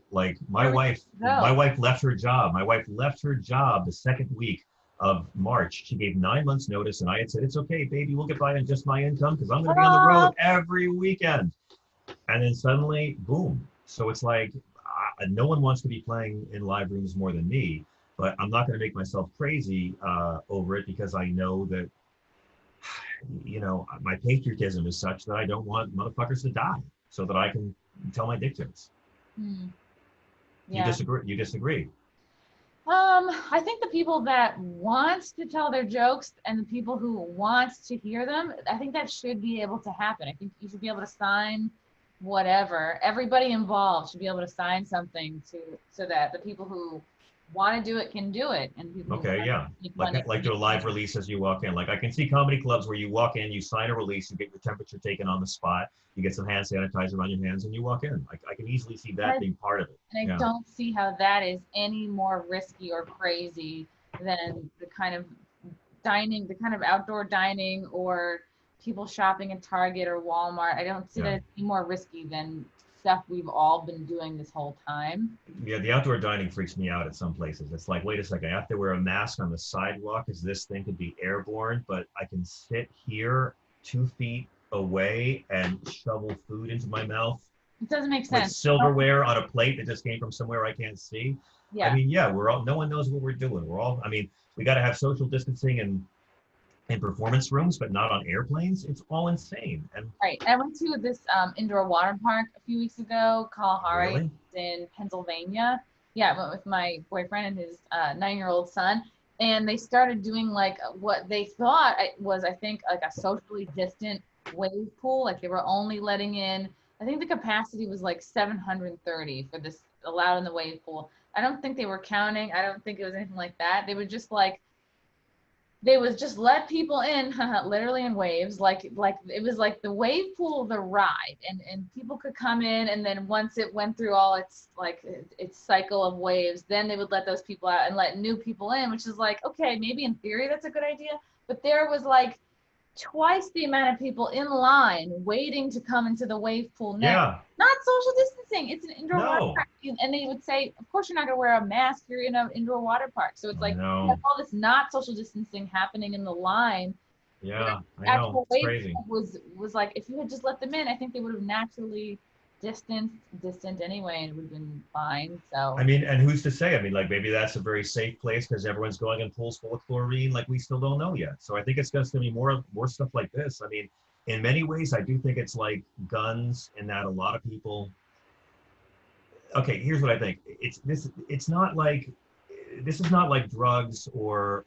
wife left her job. My wife left her job the second week of March. She gave 9 months notice, and I had said, it's okay, baby, we'll get by on just my income because I'm going to be on the road every weekend. And then suddenly, boom. So it's no one wants to be playing in live rooms more than me, but I'm not going to make myself crazy over it because I know that, my patriotism is such that I don't want motherfuckers to die so that I can tell my dick jokes. Yeah. You disagree? I think the people that want to tell their jokes and the people who want to hear them, I think that should be able to happen. I think you should be able to sign whatever. Everybody involved should be able to sign something so that the people who want to do it can do it, and people do a live release as you walk in. I can see comedy clubs where you walk in, you sign a release, you get your temperature taken on the spot, you get some hand sanitizer on your hands, and you walk in. I can easily see that being part of it. And I don't see how that is any more risky or crazy than the kind of dining, the kind of outdoor dining, or people shopping at Target or Walmart. I don't see that it's any more risky than stuff we've all been doing this whole time. Yeah, the outdoor dining freaks me out at some places. It's wait a second, I have to wear a mask on the sidewalk because this thing could be airborne, but I can sit here 2 feet away and shovel food into my mouth. It doesn't make sense. With silverware on a plate that just came from somewhere I can't see. Yeah. I mean, yeah, no one knows what we're doing. I mean, we got to have social distancing in performance rooms, but not on airplanes. It's all insane. And Right. I went to this indoor water park a few weeks ago, Kalahari, really, in Pennsylvania. Yeah, I went with my boyfriend and his 9-year-old son, and they started doing like what they thought was, I think, like a socially distant wave pool. Like they were only letting in, I think the capacity was like 730 for this allowed in the wave pool. I don't think they were counting. I don't think it was anything like that. They were just like they would just let people in literally in waves, like it was like the wave pool, the ride, and people could come in, and then once it went through all its like its cycle of waves, then they would let those people out and let new people in, which is like, okay, maybe in theory that's a good idea, but there was like twice the amount of people in line waiting to come into the wave pool next. yeah, Not social distancing. It's an indoor water no, park. And they would say, of course, you're not going to wear a mask. You're in an indoor water park. So it's I like you have know, all this not social distancing happening in the line. yeah, I The know, actual it's wave crazy. pool was like, if you had just let them in, I think they would have naturally distant anyway, and it would have been fine. So I mean, and who's to say? I mean, like maybe that's a very safe place because everyone's going in pools full of chlorine. Like we still don't know yet. So I think it's just going to be more stuff like this. I mean, in many ways, I do think it's like guns in that a lot of people. Okay, here's what I think. It's not like this is not like drugs or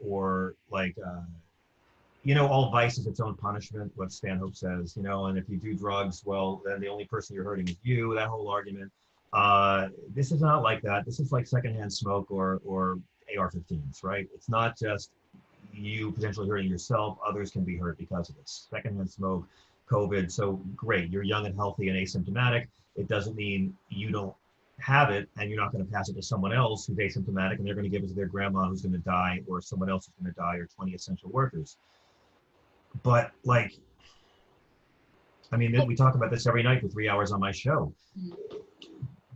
like all vice is its own punishment, what Stanhope says, and if you do drugs, well, then the only person you're hurting is you, that whole argument. This is not like that. This is like secondhand smoke or AR-15s, right? It's not just you potentially hurting yourself. Others can be hurt because of it. Secondhand smoke, COVID. So great, you're young and healthy and asymptomatic. It doesn't mean you don't have it and you're not going to pass it to someone else who's asymptomatic and they're going to give it to their grandma who's going to die or someone else who's going to die or 20 essential workers. But like, I mean, we talk about this every night for 3 hours on my show.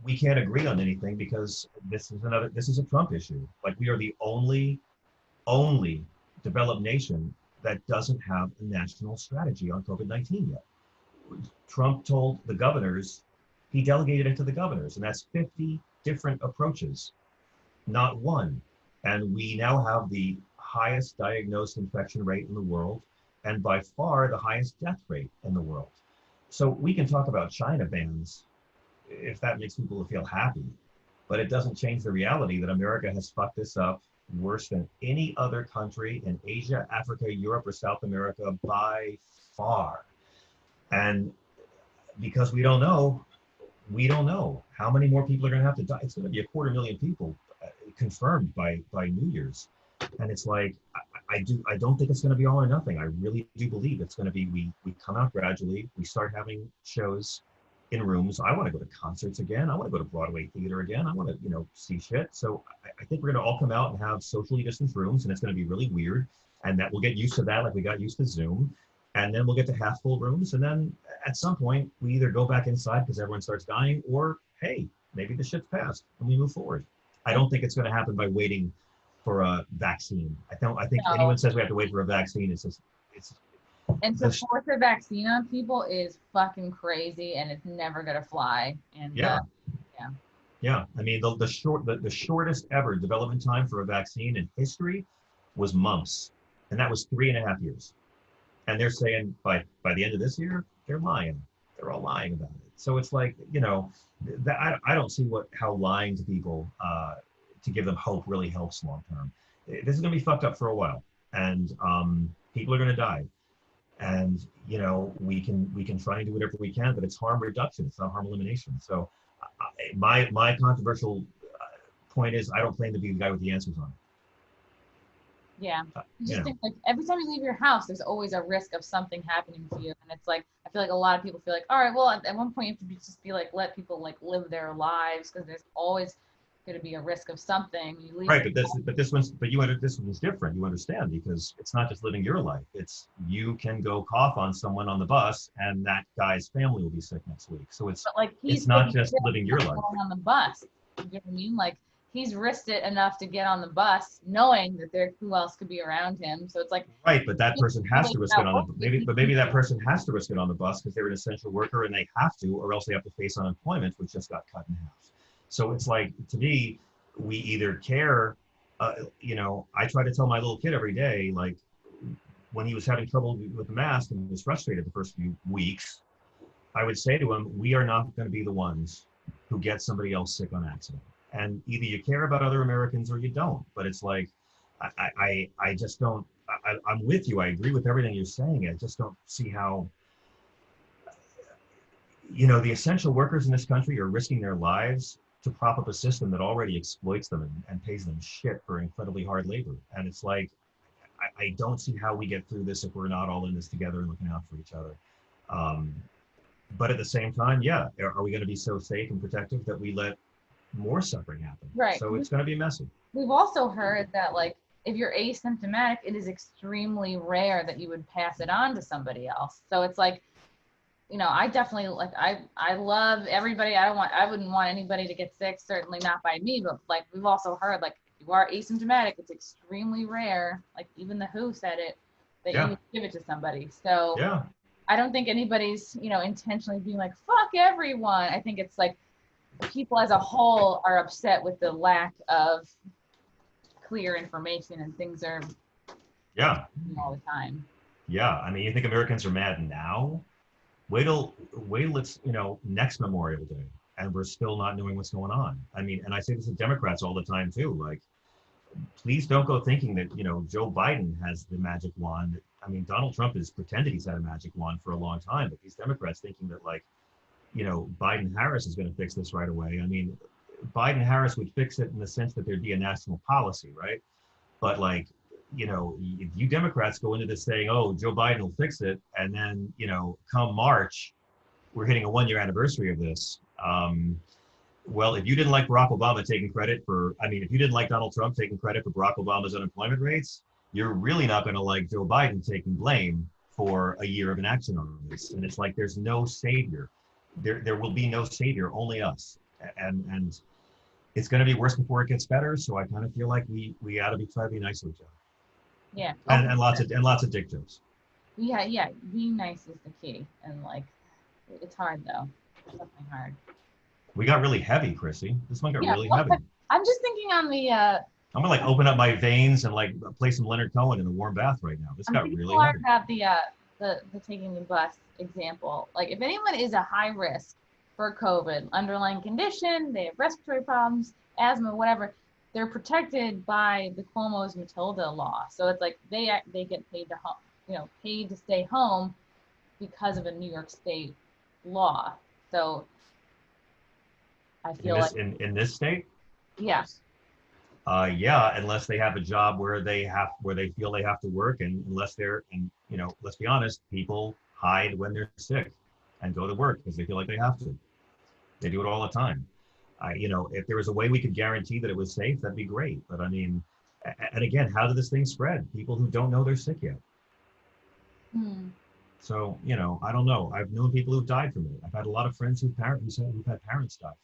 We can't agree on anything because this is a Trump issue. Like we are the only developed nation that doesn't have a national strategy on COVID-19 yet. Trump told the governors, he delegated it to the governors, and that's 50 different approaches, not one. And we now have the highest diagnosed infection rate in the world, and by far the highest death rate in the world. So we can talk about China bans if that makes people feel happy, but it doesn't change the reality that America has fucked this up worse than any other country in Asia, Africa, Europe, or South America by far. And because we don't know how many more people are going to have to die. It's going to be 250,000 people confirmed by New Year's. And it's like, I don't think it's going to be all or nothing. I really do believe it's going to be, we come out gradually, we start having shows in rooms. I want to go to concerts again. I want to go to Broadway theater again. I want to, see shit. So I think we're going to all come out and have socially distanced rooms, and it's going to be really weird. And that we'll get used to that, like we got used to Zoom. And then we'll get to half full rooms. And then at some point, we either go back inside because everyone starts dying, or hey, maybe the shit's passed and we move forward. I don't think it's going to happen by waiting for a vaccine. I think No. anyone says we have to wait for a vaccine, it's And to force a vaccine on people is fucking crazy, and it's never gonna fly. And yeah. I mean, the shortest ever development time for a vaccine in history was months, and that was 3.5 years. And they're saying by the end of this year, they're lying. They're all lying about it. So it's like, I don't see how lying to people to give them hope really helps long term. This is going to be fucked up for a while, and people are going to die. And we can try and do whatever we can, but it's harm reduction. It's not harm elimination. So my controversial point is, I don't claim to be the guy with the answers on it. Yeah. Think like every time you leave your house, there's always a risk of something happening to you. And it's like, I feel like a lot of people feel like, all right, well, at one point you have to just be like, let people like live their lives, because there's always going to be a risk of something. You leave right, but this one's different. You understand, because it's not just living your life. It's you can go cough on someone on the bus, and that guy's family will be sick next week. So it's not just living your life. On the bus, you know what I mean? Like he's risked it enough to get on the bus, knowing that who else could be around him. So it's like right, but that person has to risk it on the maybe that person has to risk it on the bus because they're an essential worker and they have to, or else they have to face unemployment, which just got cut in half. So it's like, to me, we either care, I try to tell my little kid every day, like when he was having trouble with the mask and was frustrated the first few weeks, I would say to him, we are not going to be the ones who get somebody else sick on accident. And either you care about other Americans or you don't. But it's like, I just don't, I'm with you. I agree with everything you're saying. I just don't see how, the essential workers in this country are risking their lives to prop up a system that already exploits them and pays them shit for incredibly hard labor. And it's like, I don't see how we get through this if we're not all in this together and looking out for each other. But at the same time, yeah, are we going to be so safe and protective that we let more suffering happen? Right. So it's going to be messy. We've also heard that, like, if you're asymptomatic, it is extremely rare that you would pass it on to somebody else. So it's like, I definitely, like, I love everybody. I wouldn't want anybody to get sick, certainly not by me, but like, we've also heard, like, if you are asymptomatic, it's extremely rare, like even the WHO said it, that you would give it to somebody. So yeah. I don't think anybody's, intentionally being like, fuck everyone. I think it's like people as a whole are upset with the lack of clear information, and things are all the time. Yeah. I mean, you think Americans are mad now? Wait till it's, next Memorial Day, and we're still not knowing what's going on. I mean, and I say this to Democrats all the time too, like, please don't go thinking that, Joe Biden has the magic wand. I mean, Donald Trump has pretended he's had a magic wand for a long time, but these Democrats thinking that, like, Biden-Harris is going to fix this right away. I mean, Biden-Harris would fix it in the sense that there'd be a national policy, right? But like, if you Democrats go into this saying, oh, Joe Biden will fix it, and then, come March, we're hitting a 1-year anniversary of this. Well, if you didn't like Barack Obama taking credit for, if you didn't like Donald Trump taking credit for Barack Obama's unemployment rates, you're really not going to like Joe Biden taking blame for a year of inaction on this. And it's like, there's no savior. There will be no savior, only us. And it's going to be worse before it gets better. So I kind of feel like we ought to try to be nice to each other. Yeah. And lots of dick jokes. Yeah. Being nice is the key. And like, it's hard though. It's definitely hard. We got really heavy, Chrissy. This one got really heavy. I'm just thinking on the I'm gonna like open up my veins and like play some Leonard Cohen in a warm bath right now. This got really heavy. About the taking the bus example. Like, if anyone is a high risk for COVID, underlying condition, they have respiratory problems, asthma, whatever, they're protected by the Cuomo's Matilda law. So it's like they get paid to paid to stay home because of a New York State law. So I feel in this state. Yes. Yeah, unless they have a job where they feel they have to work, and unless let's be honest, people hide when they're sick and go to work because they feel like they have to. They do it all the time. If there was a way we could guarantee that it was safe, that'd be great. But I mean, and again, how did this thing spread? People who don't know they're sick yet. So, I don't know. I've known people who've died from it. I've had a lot of friends who've had parents die from it.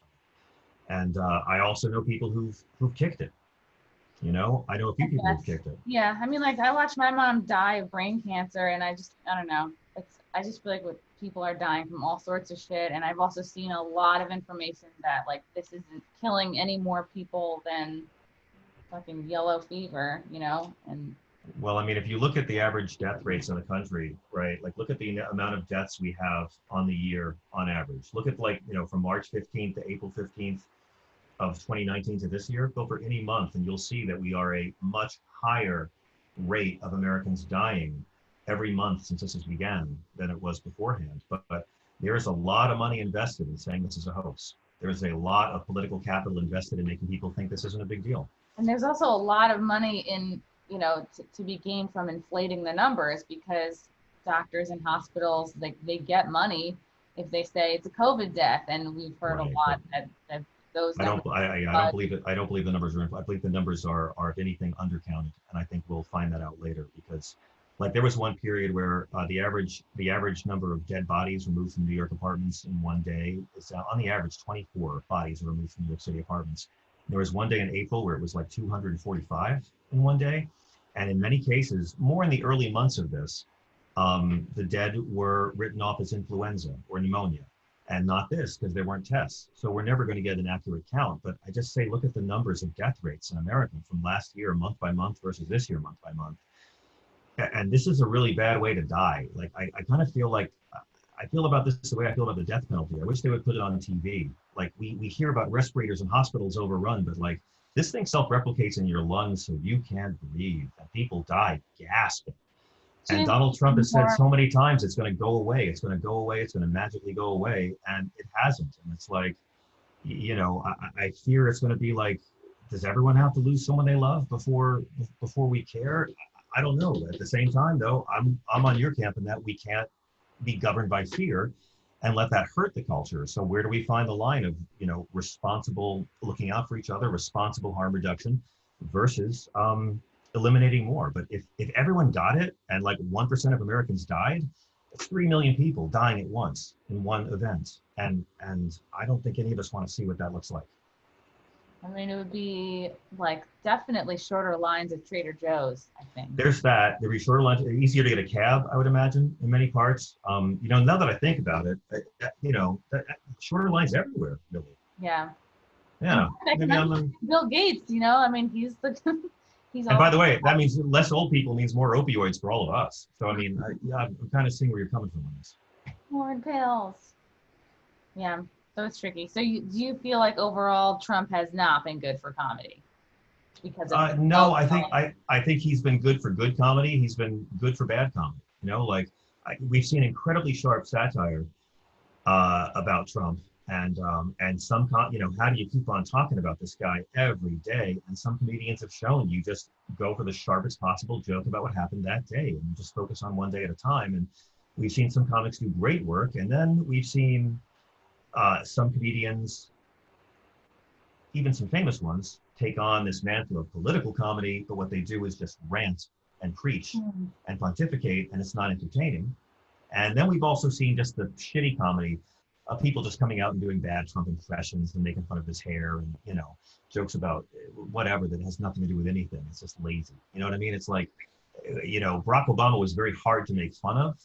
And I also know people who've kicked it. I know a few people who've kicked it. Yeah, I mean, like, I watched my mom die of brain cancer, and I don't know. I just feel like people are dying from all sorts of shit. And I've also seen a lot of information that, like, this isn't killing any more people than fucking yellow fever, and. Well, I mean, if you look at the average death rates in the country, right? Like, look at the amount of deaths we have on the year on average. Look at, like, from March 15th to April 15th of 2019 to this year, go for any month, and you'll see that we are a much higher rate of Americans dying every month since this has began than it was beforehand. But there is a lot of money invested in saying this is a hoax. There's a lot of political capital invested in making people think this isn't a big deal. And there's also a lot of money in to be gained from inflating the numbers, because doctors and hospitals, they get money if they say it's a COVID death, and we've heard a lot that those. I don't believe it. I don't believe the numbers are. I believe the numbers are if anything, undercounted, and I think we'll find that out later, because, like, there was one period where the average number of dead bodies removed from New York apartments in one day is on the average 24 bodies are removed from New York City apartments. There was one day in April where it was like 245 in one day. And in many cases, more in the early months of this, the dead were written off as influenza or pneumonia. and not this because there weren't tests. So we're never going to get an accurate count. But I just say, look at the numbers of death rates in America from last year, month by month, versus this year, month by month. And this is a really bad way to die. Like, I kind of feel like, I feel about this the way I feel about the death penalty. I wish they would put it on TV. Like, we hear about respirators and hospitals overrun, but like, this thing self-replicates in your lungs so you can't breathe. And people die gasping. And Donald Trump has said so many times it's going to go away. It's going to go away. It's going to magically go away. And it hasn't. And it's like, you know, I fear it's going to be like, does everyone have to lose someone they love before we care? I don't know. At the same time, though, I'm on your camp in that we can't be governed by fear and let that hurt the culture. So where do we find the line of, you know, responsible looking out for each other, responsible harm reduction versus eliminating more? But if everyone got it and like 1% of Americans died, that's 3 million people dying at once in one event. And I don't think any of us want to see what that looks like. I mean, it would be like definitely shorter lines at Trader Joe's, I think. There's that. There'd be shorter lines, easier to get a cab, I would imagine, in many parts. You know, now that I think about it, you know, shorter lines everywhere, really. Yeah. Yeah. Maybe Bill Gates, you know, I mean, he's and by the way, that means less old people means more opioids for all of us. So, I mean, I'm kind of seeing where you're coming from on this. More pills. Yeah. So it's tricky. So do you feel like overall Trump has not been good for comedy? Because of no, I think he's been good for good comedy. He's been good for bad comedy. You know, like we've seen incredibly sharp satire about Trump, and some you know, how do you keep on talking about this guy every day? And some comedians have shown you just go for the sharpest possible joke about what happened that day, and you just focus on one day at a time. And we've seen some comics do great work, and then we've seen some comedians, even some famous ones, take on this mantle of political comedy, but what they do is just rant and preach and pontificate, and it's not entertaining. And then we've also seen just the shitty comedy of people just coming out and doing bad Trump impressions and making fun of his hair and, you know, jokes about whatever that has nothing to do with anything. It's just lazy. You know what I mean? It's like, you know, Barack Obama was very hard to make fun of.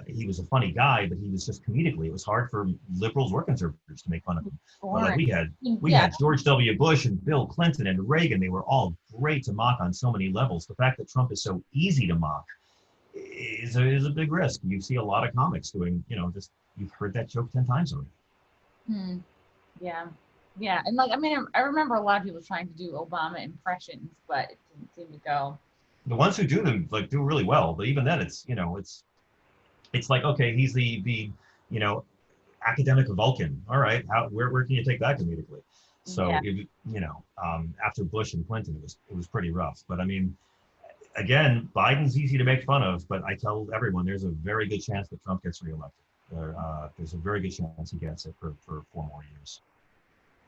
He was a funny guy, but he was just comedically. It was hard for liberals or conservatives to make fun of him. But like we had George W. Bush and Bill Clinton and Reagan. They were all great to mock on so many levels. The fact that Trump is so easy to mock is a big risk. You see a lot of comics doing, you know, just you've heard that joke 10 times already. Yeah, and like I mean, I remember a lot of people trying to do Obama impressions, but it didn't seem to go. The ones who do them like do really well, but even then, it's, you know, it's like, okay, he's the you know, academic Vulcan. All right, where can you take that comedically? So you know, after Bush and Clinton, it was pretty rough. But I mean, again, Biden's easy to make fun of, but I tell everyone there's a very good chance that Trump gets reelected. There's a very good chance he gets it for 4 more years.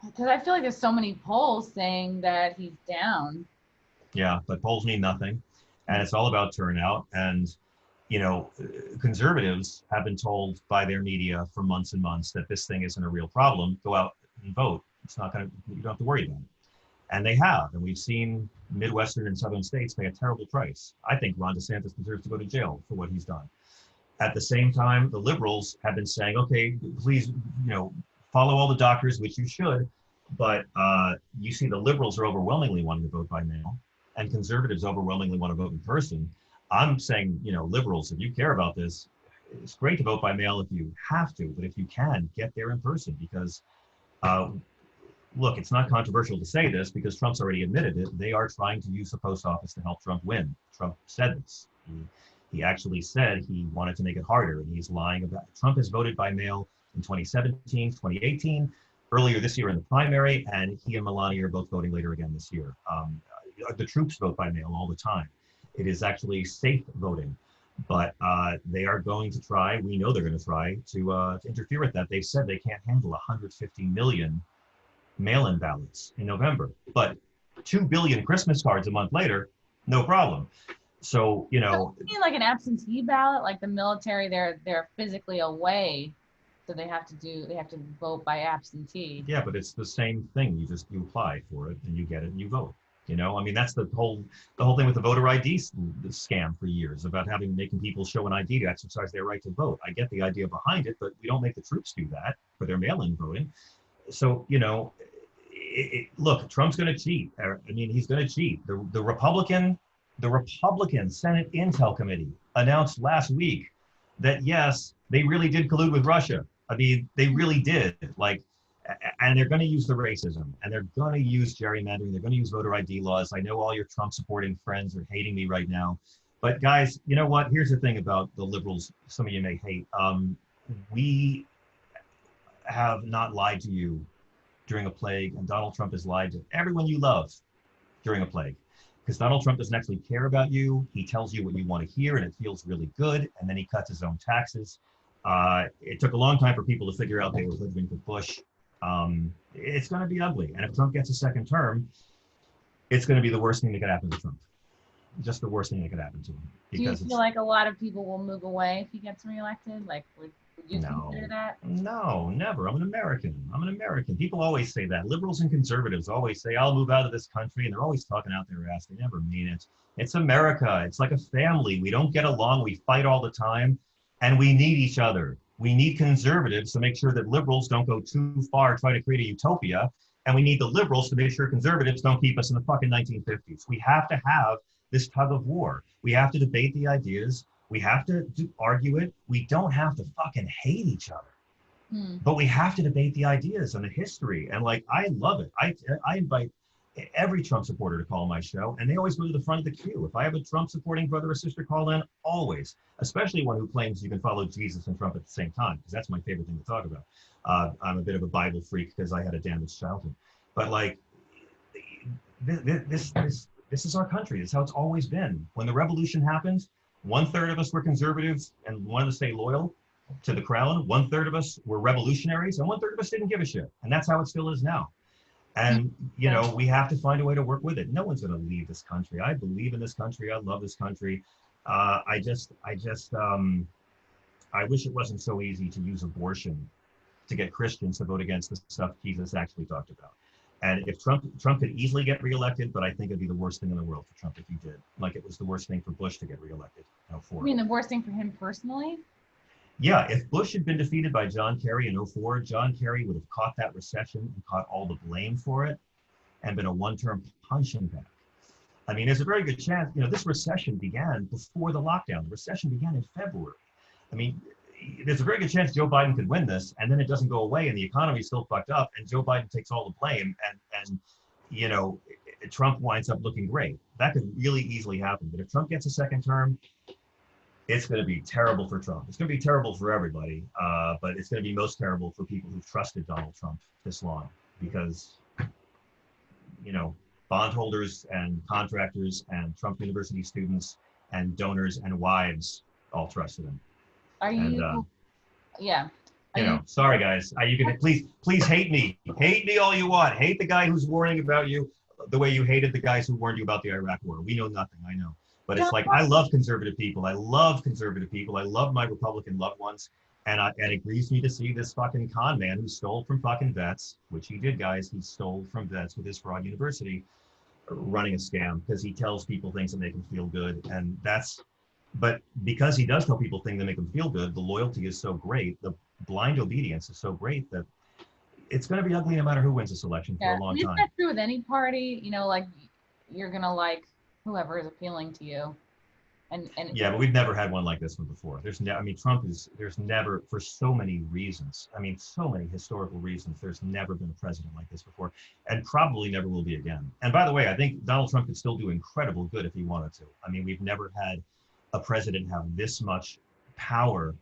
Because I feel like there's so many polls saying that he's down. Yeah, but polls mean nothing, and it's all about turnout. And you know, conservatives have been told by their media for months and months that this thing isn't a real problem. Go out and vote. It's not going to, you don't have to worry about it. And they have. And we've seen Midwestern and Southern states pay a terrible price. I think Ron DeSantis deserves to go to jail for what he's done. At the same time, the liberals have been saying, okay, please, you know, follow all the doctors, which you should. But you see the liberals are overwhelmingly wanting to vote by mail, and conservatives overwhelmingly want to vote in person. I'm saying, you know, liberals, if you care about this, it's great to vote by mail if you have to, but if you can, get there in person because, look, it's not controversial to say this because Trump's already admitted it. They are trying to use the post office to help Trump win. Trump said this. He actually said he wanted to make it harder, and he's lying about it. Trump has voted by mail in 2017, 2018, earlier this year in the primary, and he and Melania are both voting later again this year. The troops vote by mail all the time. It is actually safe voting, but they are going to try, we know they're going to try to interfere with that. They've said they can't handle 150 million mail-in ballots in November, but 2 billion Christmas cards a month later, no problem. So, you know. You mean like an absentee ballot, like the military, they're physically away, so they have to vote by absentee. Yeah, but it's the same thing. You apply for it and you get it and you vote. You know, I mean, that's the whole thing with the voter ID scam for years about making people show an ID to exercise their right to vote. I get the idea behind it, but we don't make the troops do that for their mail-in voting. So, you know, look, Trump's going to cheat. I mean, he's going to cheat. The Republican Senate Intel Committee announced last week that yes, they really did collude with Russia. I mean, they really did. Like, and they're going to use the racism, and they're going to use gerrymandering. They're going to use voter ID laws. I know all your Trump supporting friends are hating me right now, but guys, you know what? Here's the thing about the liberals. Some of you may hate. We have not lied to you during a plague, and Donald Trump has lied to everyone you love during a plague. Because Donald Trump doesn't actually care about you. He tells you what you want to hear, and it feels really good, and then he cuts his own taxes. It took a long time for people to figure out they were hoodwinked Bush. It's going to be ugly. And if Trump gets a second term, it's going to be the worst thing that could happen to Trump. Just the worst thing that could happen to him. Do you feel like a lot of people will move away if he gets reelected? Like, would you consider that? No, never. I'm an American. People always say that. Liberals and conservatives always say, I'll move out of this country. And they're always talking out their ass. They never mean it. It's America. It's like a family. We don't get along. We fight all the time. And we need each other. We need conservatives to make sure that liberals don't go too far trying to create a utopia. And we need the liberals to make sure conservatives don't keep us in the fucking 1950s. We have to have this tug of war. We have to debate the ideas. We have to argue it. We don't have to fucking hate each other. But we have to debate the ideas and the history. And like, I love it. I invite every Trump supporter to call my show, and they always go to the front of the queue. If I have a Trump supporting brother or sister call in, always, especially one who claims you can follow Jesus and Trump at the same time, because that's my favorite thing to talk about. I'm a bit of a Bible freak because I had a damaged childhood. But like, this is our country. It's how it's always been. When the revolution happened, 1/3 of us were conservatives and wanted to stay loyal to the crown. 1/3 of us were revolutionaries, and 1/3 of us didn't give a shit. And that's how it still is now. And, you know, we have to find a way to work with it. No one's going to leave this country. I believe in this country. I love this country. I wish it wasn't so easy to use abortion to get Christians to vote against the stuff Jesus actually talked about. And if Trump could easily get reelected, but I think it'd be the worst thing in the world for Trump if he did. Like it was the worst thing for Bush to get reelected. You mean the worst thing for him personally? Yeah, if Bush had been defeated by John Kerry in 2004, John Kerry would have caught that recession and caught all the blame for it and been a one-term punching bag. I mean, there's a very good chance, you know, this recession began before the lockdown. The recession began in February. I mean, there's a very good chance Joe Biden could win this, and then it doesn't go away and the economy's still fucked up and Joe Biden takes all the blame and you know, Trump winds up looking great. That could really easily happen. But if Trump gets a second term, it's going to be terrible for Trump. It's going to be terrible for everybody, but it's going to be most terrible for people who've trusted Donald Trump this long because, you know, bondholders and contractors and Trump University students and donors and wives all trusted him. Are you? Yeah. You know, sorry guys. You can please hate me. Hate me all you want. Hate the guy who's warning about you the way you hated the guys who warned you about the Iraq war. We know nothing. I know. But it's like, I love conservative people. I love my Republican loved ones. And it grieves me to see this fucking con man who stole from fucking vets, which he did, guys. He stole from vets with his fraud university, running a scam because he tells people things that make them feel good. But because he does tell people things that make them feel good, the loyalty is so great, the blind obedience is so great that it's going to be ugly no matter who wins this election for a long time. Isn't that true with any party? You know, like you're going to like whoever is appealing to you. And yeah, but we've never had one like this one before. There's never, for so many reasons, so many historical reasons, there's never been a president like this before, and probably never will be again. And by the way, I think Donald Trump could still do incredible good if he wanted to. I mean, we've never had a president have this much power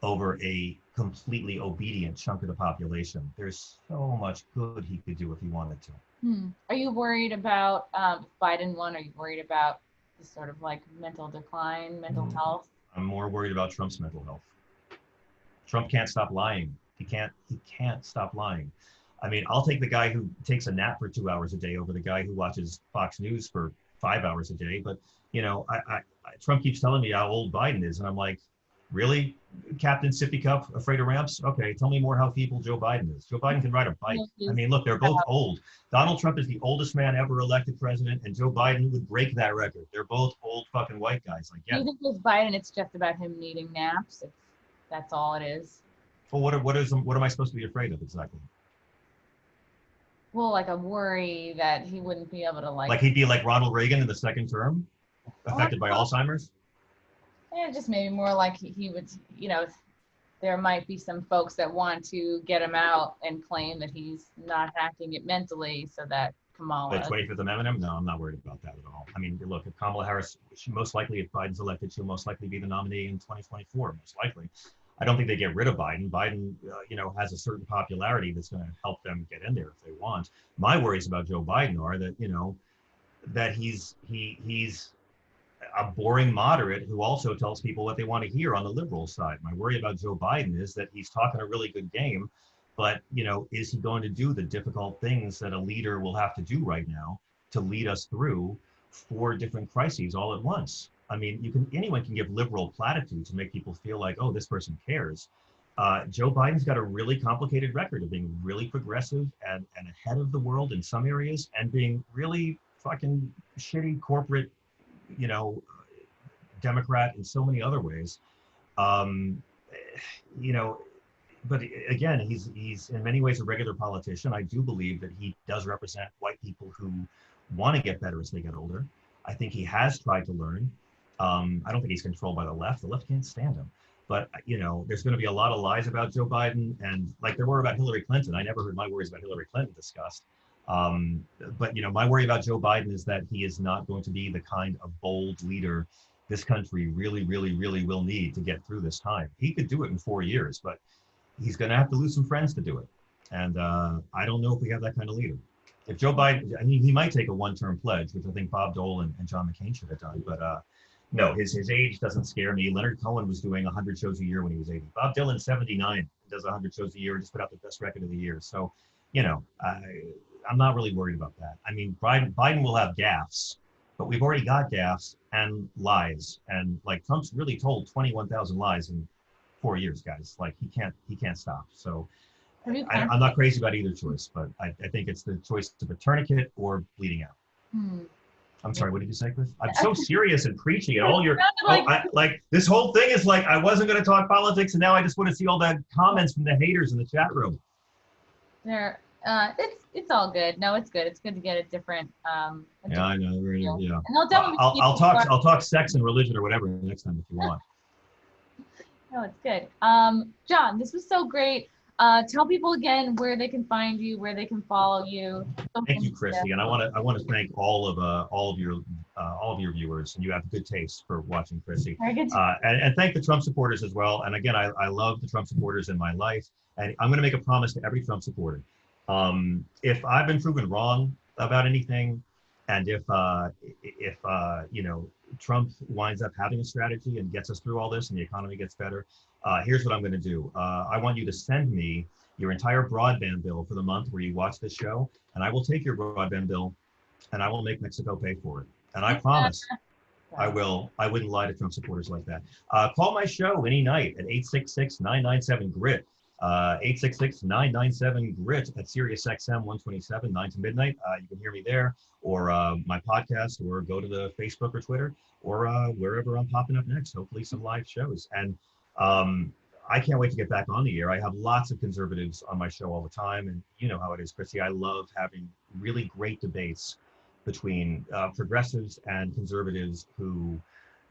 over a completely obedient chunk of the population. There's so much good he could do if he wanted to. Are you worried about Biden won? Are you worried about this sort of like mental decline, mental health? I'm more worried about Trump's mental health. Trump can't stop lying. He can't stop lying. I mean, I'll take the guy who takes a nap for 2 hours a day over the guy who watches Fox News for 5 hours a day. But, you know, Trump keeps telling me how old Biden is. And I'm like, Really? Captain Sippy Cup, afraid of ramps? Okay, tell me more how feeble Joe Biden is. Joe Biden can ride a bike. I mean, look, they're both old. Donald Trump is the oldest man ever elected president, and Joe Biden would break that record. They're both old fucking white guys. I get it. Do you think with Biden, it's just about him needing naps? That's all it is. Well, what am I supposed to be afraid of exactly? Well, like a worry that he wouldn't be able to like he'd be like Ronald Reagan in the second term, affected by Alzheimer's. Yeah, just maybe more like he would, there might be some folks that want to get him out and claim that he's not hacking it mentally so that Kamala. The 25th Amendment? No, I'm not worried about that at all. I mean, look, if Kamala Harris, if Biden's elected, she'll most likely be the nominee in 2024, most likely. I don't think they get rid of Biden. Biden, has a certain popularity that's going to help them get in there if they want. My worries about Joe Biden are that, that he's a boring moderate who also tells people what they want to hear on the liberal side. My worry about Joe Biden is that he's talking a really good game, but, is he going to do the difficult things that a leader will have to do right now to lead us through 4 different crises all at once? I mean, anyone can give liberal platitudes to make people feel like, oh, this person cares. Joe Biden's got a really complicated record of being really progressive and ahead of the world in some areas and being really fucking shitty corporate, Democrat in so many other ways. But again, he's in many ways a regular politician. I do believe that he does represent white people who want to get better as they get older. I think he has tried to learn. I don't think he's controlled by the left. The left can't stand him. But, there's going to be a lot of lies about Joe Biden, and like there were about Hillary Clinton. I never heard my worries about Hillary Clinton discussed. But, my worry about Joe Biden is that he is not going to be the kind of bold leader this country really, really, really will need to get through this time. He could do it in 4 years, but he's going to have to lose some friends to do it. And I don't know if we have that kind of leader. If Joe Biden, he might take a one-term pledge, which I think Bob Dole and John McCain should have done, but no, his age doesn't scare me. Leonard Cohen was doing 100 shows a year when he was 80. Bob Dylan, 79, does 100 shows a year, just put out the best record of the year. So, I'm not really worried about that. I mean, Biden will have gaffes, but we've already got gaffes and lies. And like Trump's really told 21,000 lies in 4 years, guys. Like he can't stop. So I'm not crazy about either choice, but I think it's the choice of a tourniquet or bleeding out. I'm sorry, what did you say, Chris? I'm so serious and preachy and all your, like this whole thing is like, I wasn't going to talk politics and now I just want to see all the comments from the haters in the chat room. It's all good. No, it's good. It's good to get a different. Yeah, I know. Yeah. And I'll talk sex and religion or whatever next time if you want. No, it's good. John, this was so great. Tell people again where they can find you, where they can follow you. Thank you, Christy, and I want to thank all of your viewers, and you have good taste for watching, Christy. Very good. And thank the Trump supporters as well. And again, I love the Trump supporters in my life, and I'm going to make a promise to every Trump supporter. If I've been proven wrong about anything, and if Trump winds up having a strategy and gets us through all this and the economy gets better, here's what I'm going to do. I want you to send me your entire broadband bill for the month where you watch this show, and I will take your broadband bill and I will make Mexico pay for it. And I promise I will. I wouldn't lie to Trump supporters like that. Call my show any night at 866-997-GRIT. 866-997-GRIT at SiriusXM 127, 9 to midnight. You can hear me there, or my podcast, or go to the Facebook or Twitter, or wherever I'm popping up next, hopefully some live shows. And I can't wait to get back on the air. I have lots of conservatives on my show all the time, and you know how it is, Chrissy. I love having really great debates between progressives and conservatives who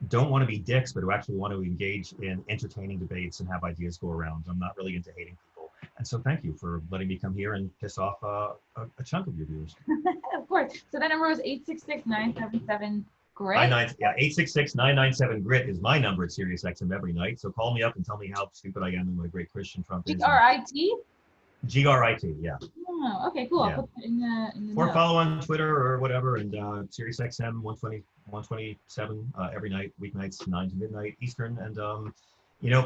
don't want to be dicks, but who actually want to engage in entertaining debates and have ideas go around. I'm not really into hating people. And so thank you for letting me come here and piss off a chunk of your viewers. Of course. So that number was 866-977-GRIT. 866-997-GRIT is my number at SiriusXM every night. So call me up and tell me how stupid I am and what a great Christian Trump is. G-R-I-T? G-R-I-T, yeah. Oh, okay, cool. Yeah. I'll put that in the Or note. follow on Twitter or whatever, and SiriusXM 127 every night, weeknights, 9 to midnight Eastern, and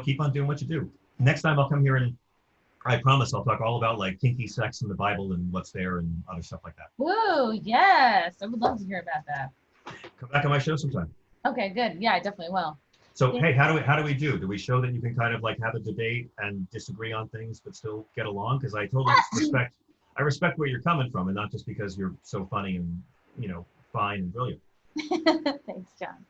keep on doing what you do. Next time I'll come here and I promise I'll talk all about like kinky sex in the Bible and what's there and other stuff like that. Whoa, yes. I would love to hear about that. Come back on my show sometime. Okay, good. Yeah, I definitely will. So, Yeah. hey, how do we do? Do we show that you can kind of like have a debate and disagree on things, but still get along? Because I totally I respect where you're coming from, and not just because you're so funny and, fine and brilliant. Thanks, John.